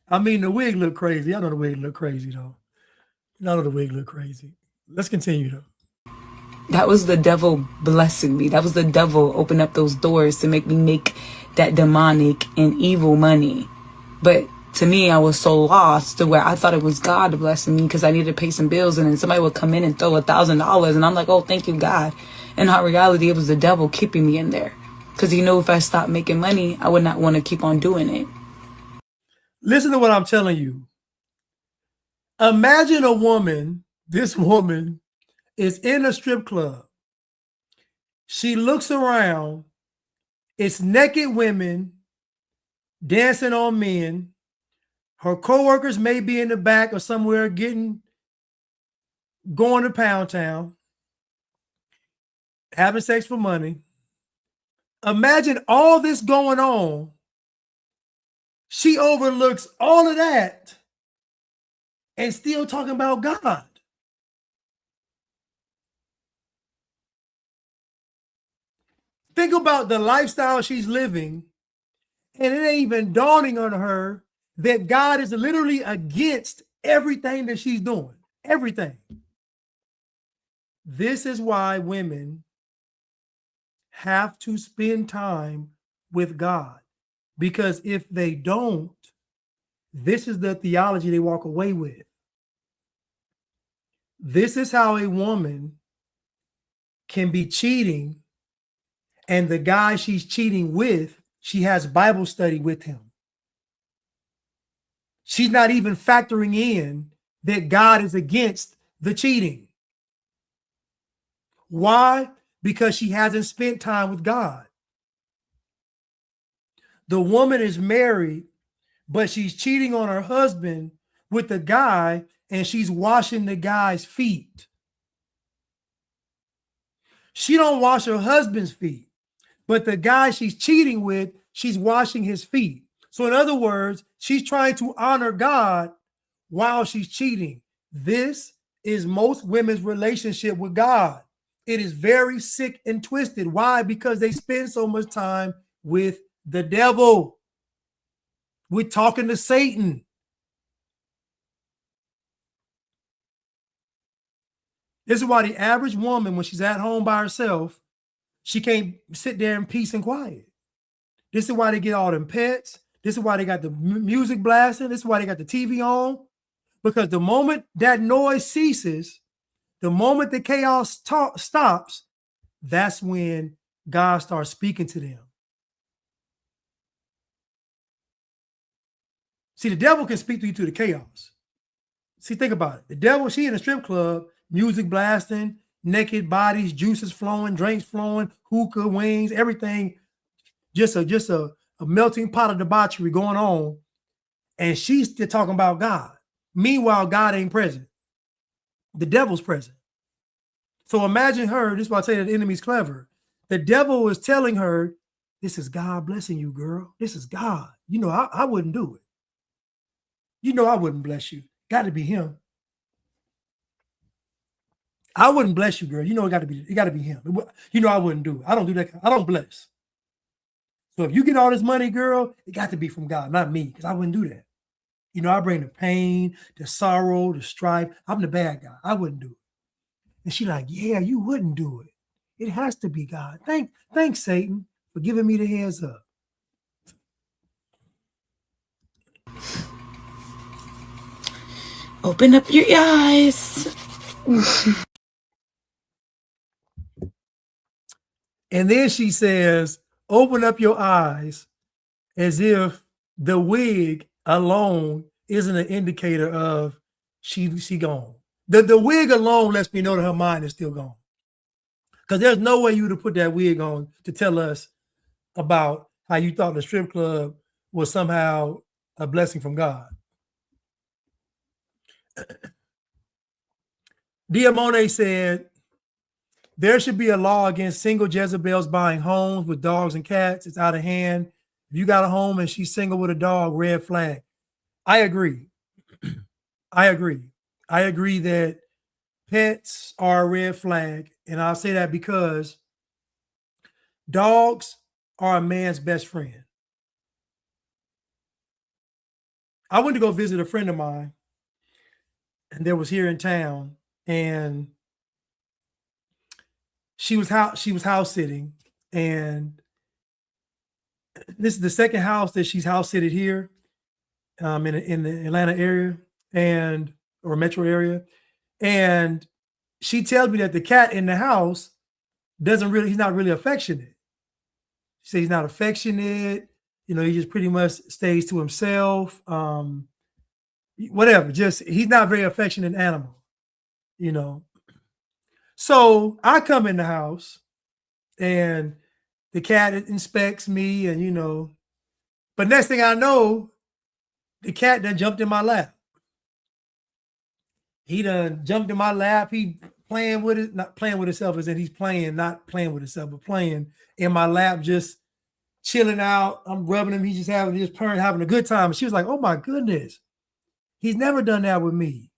I mean, the wig look crazy. I know the wig look crazy though. I know the wig look crazy. Let's continue though. That was the devil blessing me. That was the devil open up those doors to make me make that demonic and evil money. But to me, I was so lost to where I thought it was God blessing me because I needed to pay some bills, and then somebody would come in and throw $1,000, and I'm like, oh, thank you, God. In all reality, it was the devil keeping me in there because he knew if I stopped making money, I would not want to keep on doing it. Listen to what I'm telling you. Imagine a woman, this woman is in a strip club. She looks around. It's naked women dancing on men. Her coworkers may be in the back or somewhere getting going to Pound Town, having sex for money. Imagine all this going on. She overlooks all of that and still talking about God. Think about the lifestyle she's living, and it ain't even dawning on her that God is literally against everything that she's doing. Everything. This is why women have to spend time with God, because if they don't, this is the theology they walk away with. This is how a woman can be cheating, and the guy she's cheating with, she has Bible study with him. She's not even factoring in that God is against the cheating. Why? Because she hasn't spent time with God. The woman is married, but she's cheating on her husband with the guy, and she's washing the guy's feet. She don't wash her husband's feet, but the guy she's cheating with, she's washing his feet. So in other words, she's trying to honor God while she's cheating. This is most women's relationship with God. It is very sick and twisted. Why? Because they spend so much time with the devil. We're talking to Satan. This is why the average woman, when she's at home by herself, she can't sit there in peace and quiet. This is why they get all them pets. This is why they got the music blasting. This is why they got the TV on. Because the moment that noise ceases, the moment the chaos stops, that's when God starts speaking to them. See, the devil can speak to you through the chaos. See, think about it. The devil, she in a strip club, music blasting, naked bodies, juices flowing, drinks flowing, hookah, wings, everything. Just a melting pot of debauchery going on. And she's still talking about God. Meanwhile, God ain't present. The devil's present. So imagine her, this is why I say that the enemy's clever. The devil is telling her, this is God blessing you, girl. This is God. You know, I wouldn't do it. You know, I wouldn't bless you. Got to be him. I wouldn't bless you, girl. You know, it got to be him. You know, I wouldn't do it. I don't do that. I don't bless. So if you get all this money, girl, it got to be from God, not me, because I wouldn't do that. You know, I bring the pain, the sorrow, the strife. I'm the bad guy. I wouldn't do it. And she's like, yeah, you wouldn't do it. It has to be God. Thanks, Satan, for giving me the heads up. Open up your eyes. And then she says, open up your eyes, as if the wig alone isn't an indicator of she gone. The wig alone lets me know that her mind is still gone. Because there's no way you would have put that wig on to tell us about how you thought the strip club was somehow a blessing from God. Diamone said, there should be a law against single Jezebels buying homes with dogs and cats. It's out of hand. If you got a home and she's single with a dog, red flag. I agree. I agree that pets are a red flag. And I'll say that because dogs are a man's best friend. I went to go visit a friend of mine, and that was here in town, and she was house sitting, and this is the second house that she's house sitting here in the Atlanta area or metro area. And she tells me that the cat in the house he's not really affectionate. She says he's not affectionate. You know, he just pretty much stays to himself. Whatever, just he's not very affectionate animal, you know. So I come in the house and the cat inspects me, and you know, but next thing I know, the cat done jumped in my lap. He done jumped in my lap. He playing with it, not playing with himself, as in he's playing, not playing with himself, but playing in my lap, just chilling out. I'm rubbing him. He's just having a good time. And she was like, oh my goodness, he's never done that with me.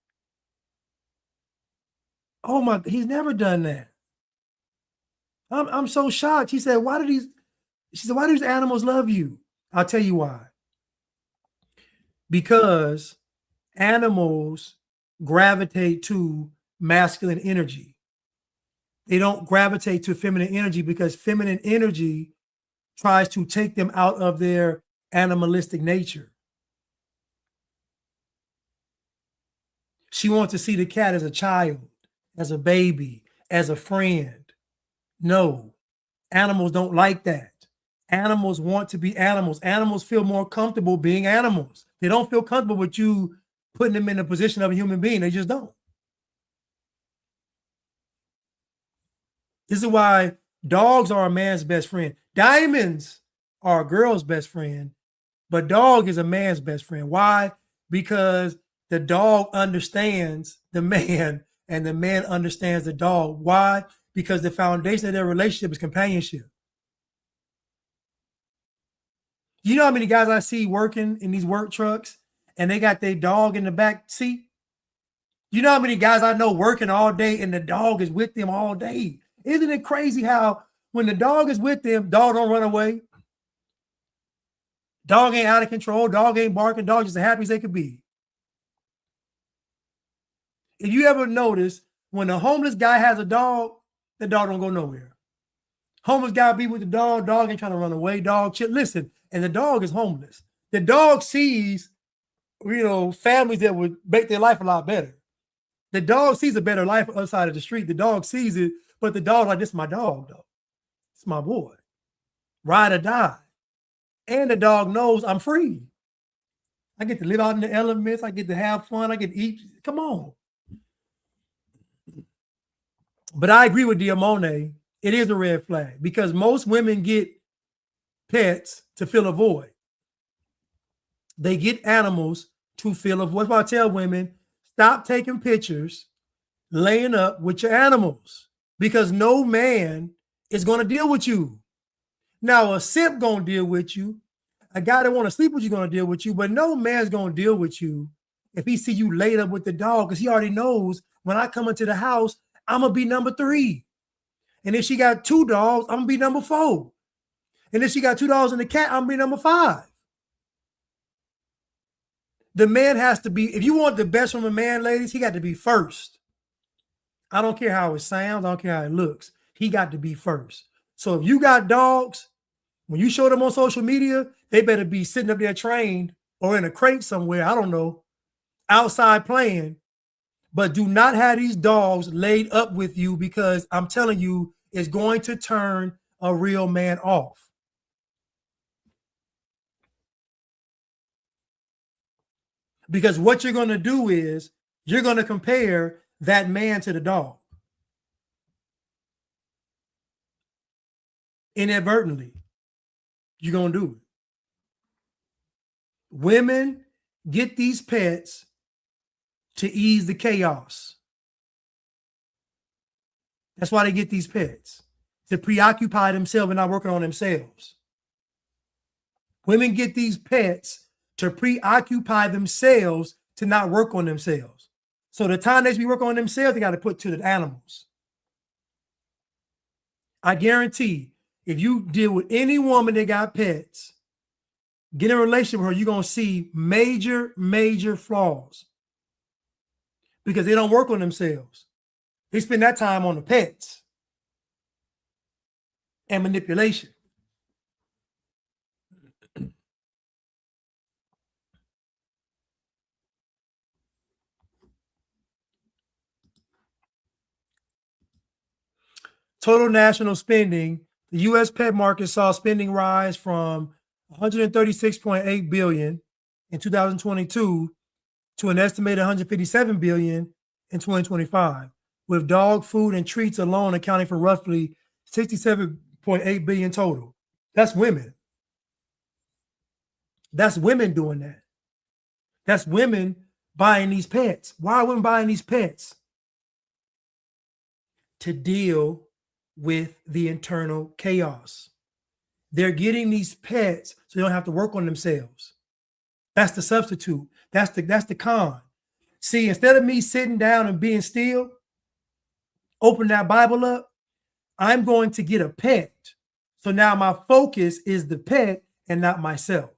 Oh my, he's never done that. I'm so shocked. She said, why do these animals love you? I'll tell you why. Because animals gravitate to masculine energy. They don't gravitate to feminine energy because feminine energy tries to take them out of their animalistic nature. She wants to see the cat as a child, as a baby, as a friend. No, animals don't like that. Animals want to be animals. Animals feel more comfortable being animals. They don't feel comfortable with you putting them in the position of a human being. They just don't. This is why dogs are a man's best friend. Diamonds are a girl's best friend, but dog is a man's best friend. Why? Because the dog understands the man and the man understands the dog. Why? Because the foundation of their relationship is companionship. You know how many guys I see working in these work trucks and they got their dog in the back seat? You know how many guys I know working all day and the dog is with them all day? Isn't it crazy how when the dog is with them, dog don't run away? Dog ain't out of control. Dog ain't barking. Dog just as happy as they could be. If you ever notice, when a homeless guy has a dog, the dog don't go nowhere. Homeless guy be with the dog. Dog ain't trying to run away. Dog chill. Listen, and the dog is homeless. The dog sees, families that would make their life a lot better. The dog sees a better life outside of the street. The dog sees it, but the dog like, this is my dog, though. It's my boy. Ride or die. And the dog knows I'm free. I get to live out in the elements. I get to have fun. I get to eat. Come on. But I agree with Diamone. It is a red flag because most women get pets to fill a void. They get animals to fill a void. That's why I tell women, stop taking pictures, laying up with your animals because no man is going to deal with you. Now, a simp going to deal with you. A guy that want to sleep with you going to deal with you, but no man's going to deal with you if he see you laid up with the dog because he already knows when I come into the house, I'm going to be number 3. And if she got 2 dogs, I'm going to be number 4. And if she got 2 dogs and a cat, I'm going to be number 5. The man has to be, if you want the best from a man, ladies, he got to be first. I don't care how it sounds. I don't care how it looks. He got to be first. So if you got dogs, when you show them on social media, they better be sitting up there trained or in a crate somewhere, I don't know, outside playing. But do not have these dogs laid up with you because I'm telling you, it's going to turn a real man off. Because what you're going to do is you're going to compare that man to the dog. Inadvertently, you're going to do it. Women get these pets to ease the chaos. That's why they get these pets, to preoccupy themselves and not working on themselves. Women get these pets to preoccupy themselves to not work on themselves. So the time they should be working on themselves, they got to put to the animals. I guarantee if you deal with any woman that got pets, get in a relationship with her, you're going to see major, major flaws. Because they don't work on themselves. They spend that time on the pets and manipulation. Total national spending, the U.S. pet market saw spending rise from $136.8 billion in 2022 to an estimated $157 billion in 2025, with dog food and treats alone accounting for roughly $67.8 billion total. That's women. That's women doing that. That's women buying these pets? Why are women buying these pets? To deal with the internal chaos. They're getting these pets so they don't have to work on themselves. That's the substitute. That's the con. See, instead of me sitting down and being still, open that Bible up, I'm going to get a pet. So now my focus is the pet and not myself.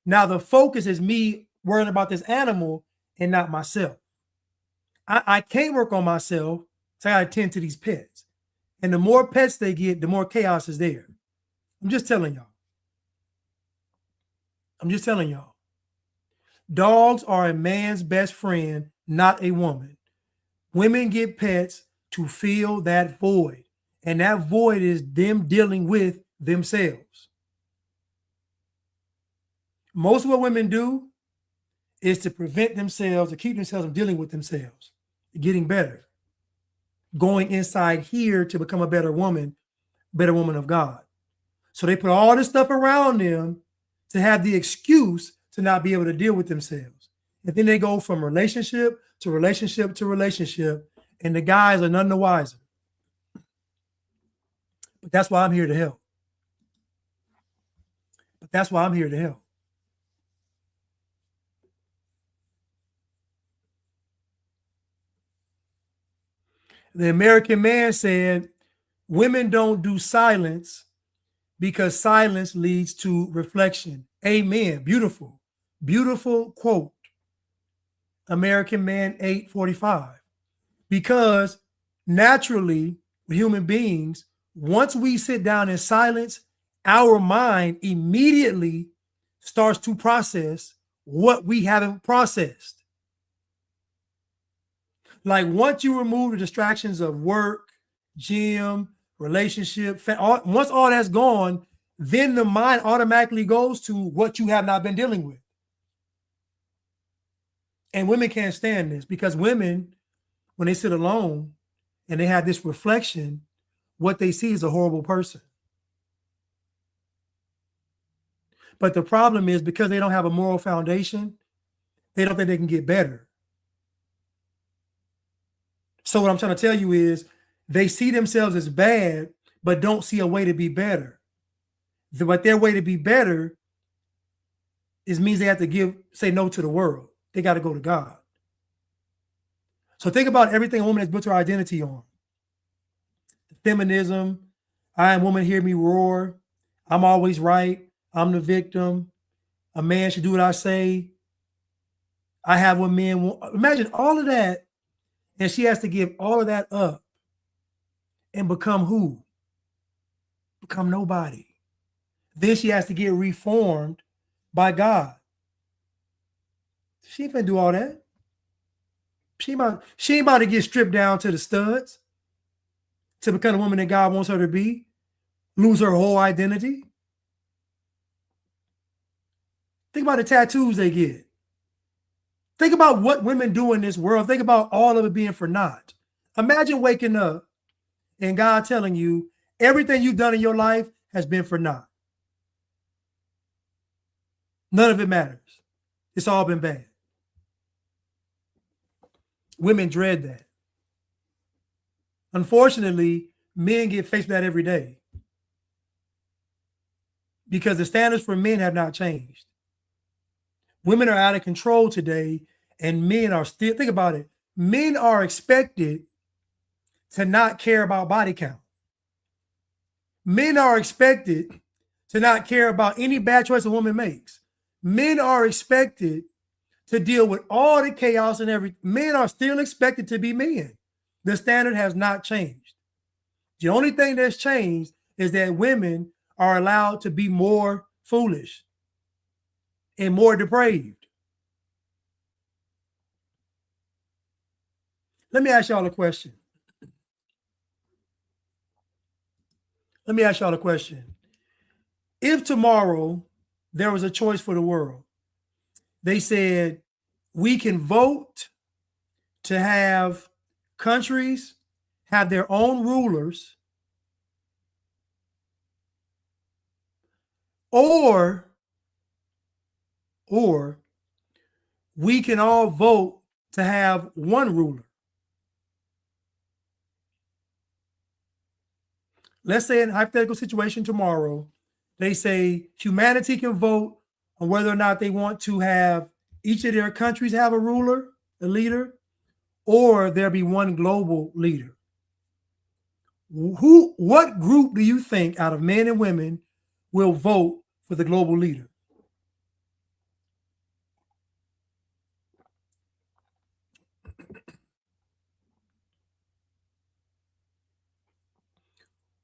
Now the focus is me worrying about this animal and not myself. I can't work on myself, so I gotta tend to these pets. And the more pets they get, the more chaos is there. I'm just telling y'all. Dogs are a man's best friend, not a woman. Women get pets to fill that void. And that void is them dealing with themselves. Most of what women do is to prevent themselves, to keep themselves from dealing with themselves, getting better, going inside here to become a better woman of God. So they put all this stuff around them to have the excuse to not be able to deal with themselves. And then they go from relationship to relationship to relationship, and the guys are none the wiser. But that's why I'm here to help. The American man said, women don't do silence because silence leads to reflection. Amen. Beautiful. Beautiful quote. American Man 845. Because naturally, human beings, once we sit down in silence, our mind immediately starts to process what we haven't processed. Like once you remove the distractions of work, gym, relationship, once all that's gone, then the mind automatically goes to what you have not been dealing with. And women can't stand this because women, when they sit alone and they have this reflection, what they see is a horrible person. But the problem is because they don't have a moral foundation, they don't think they can get better. So what I'm trying to tell you is they see themselves as bad, but don't see a way to be better. But their way to be better means they have to say no to the world. They got to go to God. So think about everything a woman has built her identity on. Feminism, I am woman, hear me roar. I'm always right. I'm the victim. A man should do what I say. I have what men want. Imagine all of that. And she has to give all of that up and become who? Become nobody. Then she has to get reformed by God. She ain't finna do all that. She ain't about to get stripped down to the studs to become the woman that God wants her to be, lose her whole identity. Think about the tattoos they get. Think about what women do in this world. Think about all of it being for naught. Imagine waking up and God telling you everything you've done in your life has been for naught. None of it matters. It's all been bad. Women dread that. Unfortunately, men get faced with that every day because the standards for men have not changed. Women are out of control today, and men are still, think about it, men are expected to not care about body count. Men are expected to not care about any bad choice a woman makes. Men are expected to deal with all the chaos and everything. Men are still expected to be men. The standard has not changed. The only thing that's changed is that women are allowed to be more foolish and more depraved. Let me ask y'all a question. If tomorrow there was a choice for the world, they said we can vote to have countries have their own rulers, or we can all vote to have one ruler. Let's say in a hypothetical situation tomorrow, they say humanity can vote on whether or not they want to have each of their countries have a ruler, a leader, or there be one global leader. What group do you think out of men and women will vote for the global leader?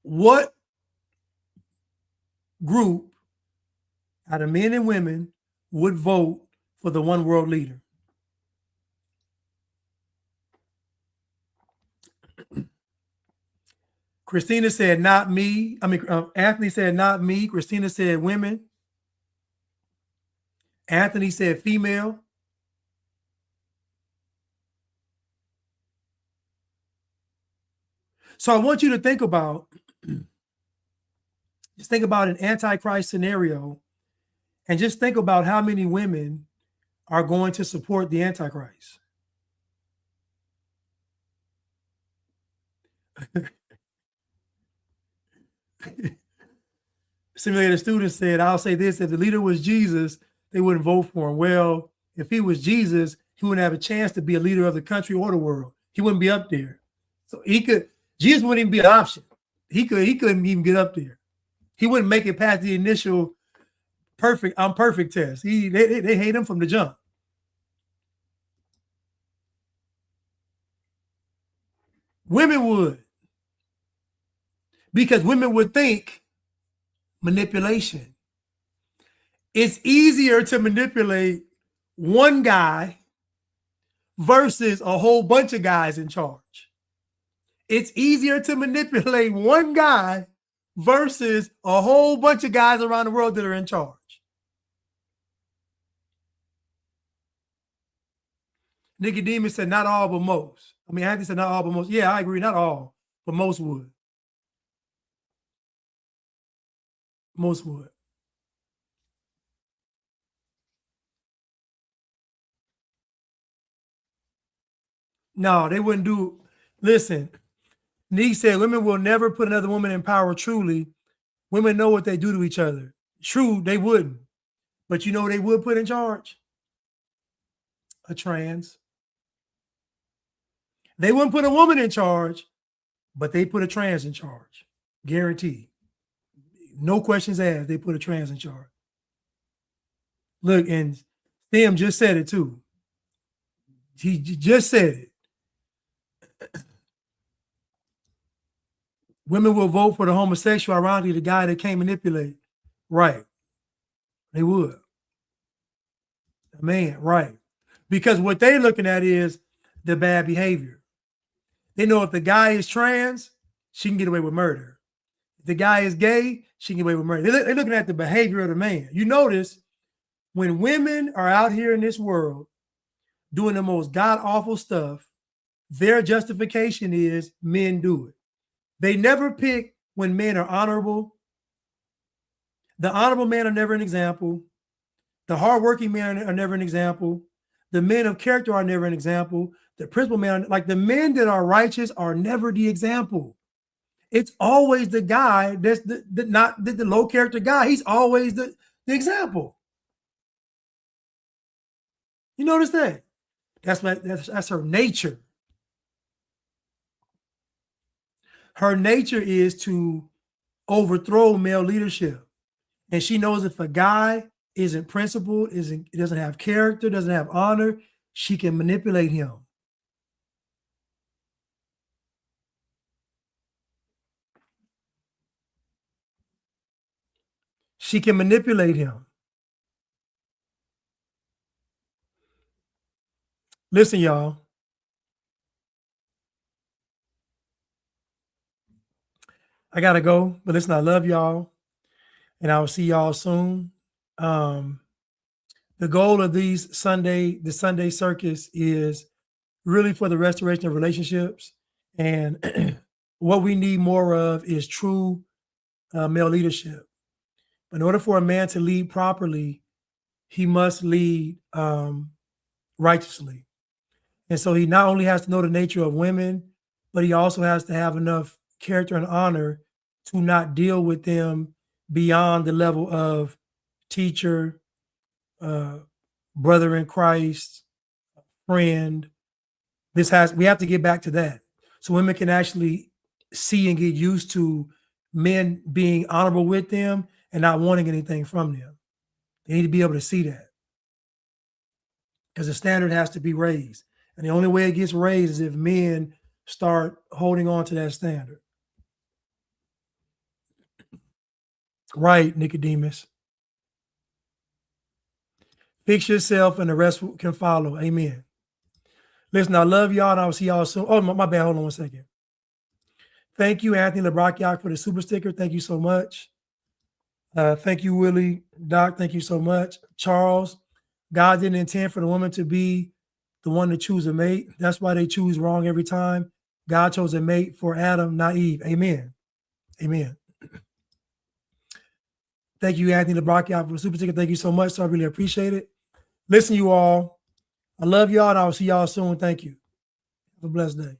What group out of men and women would vote for the one world leader? Christina said, not me. Anthony said, not me. Christina said, women. Anthony said, female. So I want you to think about, just think about an Antichrist scenario and just think about how many women are going to support the Antichrist. Simulator student said, I'll say this, if the leader was Jesus, they wouldn't vote for him. Well, if he was Jesus, he wouldn't have a chance to be a leader of the country or the world. He wouldn't be up there. So Jesus wouldn't even be an option. He couldn't even get up there. He wouldn't make it past the initial I'm perfect test. They hate him from the jump. Women would. Because women would think manipulation. It's easier to manipulate one guy versus a whole bunch of guys in charge. It's easier to manipulate one guy versus a whole bunch of guys around the world that are in charge. Nicodemus said, not all, but most. Anthony said, not all, but most. Yeah, I agree, not all, but most would. Most would. No, they wouldn't do. Listen, Nick said women will never put another woman in power truly. Women know what they do to each other. True, they wouldn't. But you know they would put in charge? A trans. They wouldn't put a woman in charge, but they put a trans in charge. Guaranteed. No questions asked. They put a trans in charge. Look, and Stem just said it too. He just said it. Women will vote for the homosexual, ironically, the guy that can't manipulate. Right. They would. Man, right. Because what they're looking at is the bad behavior. They know if the guy is trans, she can get away with murder. If the guy is gay, she can get away with murder. They're looking at the behavior of the man. You notice when women are out here in this world doing the most god-awful stuff, their justification is men do it. They never pick when men are honorable. The honorable men are never an example. The hardworking men are never an example. The men of character are never an example. The principal men, like the men that are righteous, are never the example. It's always the guy that's not the low character guy. He's always the example. You notice that? That's her nature. Her nature is to overthrow male leadership. And she knows if a guy isn't principled, doesn't have character, doesn't have honor, she can manipulate him. She can manipulate him. Listen, y'all. I gotta go, but listen, I love y'all, and I will see y'all soon. The goal of the Sunday Circus is really for the restoration of relationships, and what we need more of is true male leadership. In order for a man to lead properly, he must lead righteously. And so he not only has to know the nature of women, but he also has to have enough character and honor to not deal with them beyond the level of teacher, brother in Christ, friend. We have to get back to that. So women can actually see and get used to men being honorable with them and not wanting anything from them. They need to be able to see that. Because the standard has to be raised. And the only way it gets raised is if men start holding on to that standard. Right, Nicodemus. Fix yourself and the rest can follow. Amen. Listen, I love y'all and I'll see y'all soon. Oh, my bad. Hold on one second. Thank you, Anthony LeBrocchiak, for the super sticker. Thank you so much. Thank you, Willie. Doc, thank you so much. Charles, God didn't intend for the woman to be the one to choose a mate. That's why they choose wrong every time. God chose a mate for Adam, not Eve. Amen. Amen. Thank you, Anthony LeBrocchiak, for the super sticker. Thank you so much. So I really appreciate it. Listen, you all. I love y'all and I'll see y'all soon. Thank you. Have a blessed day.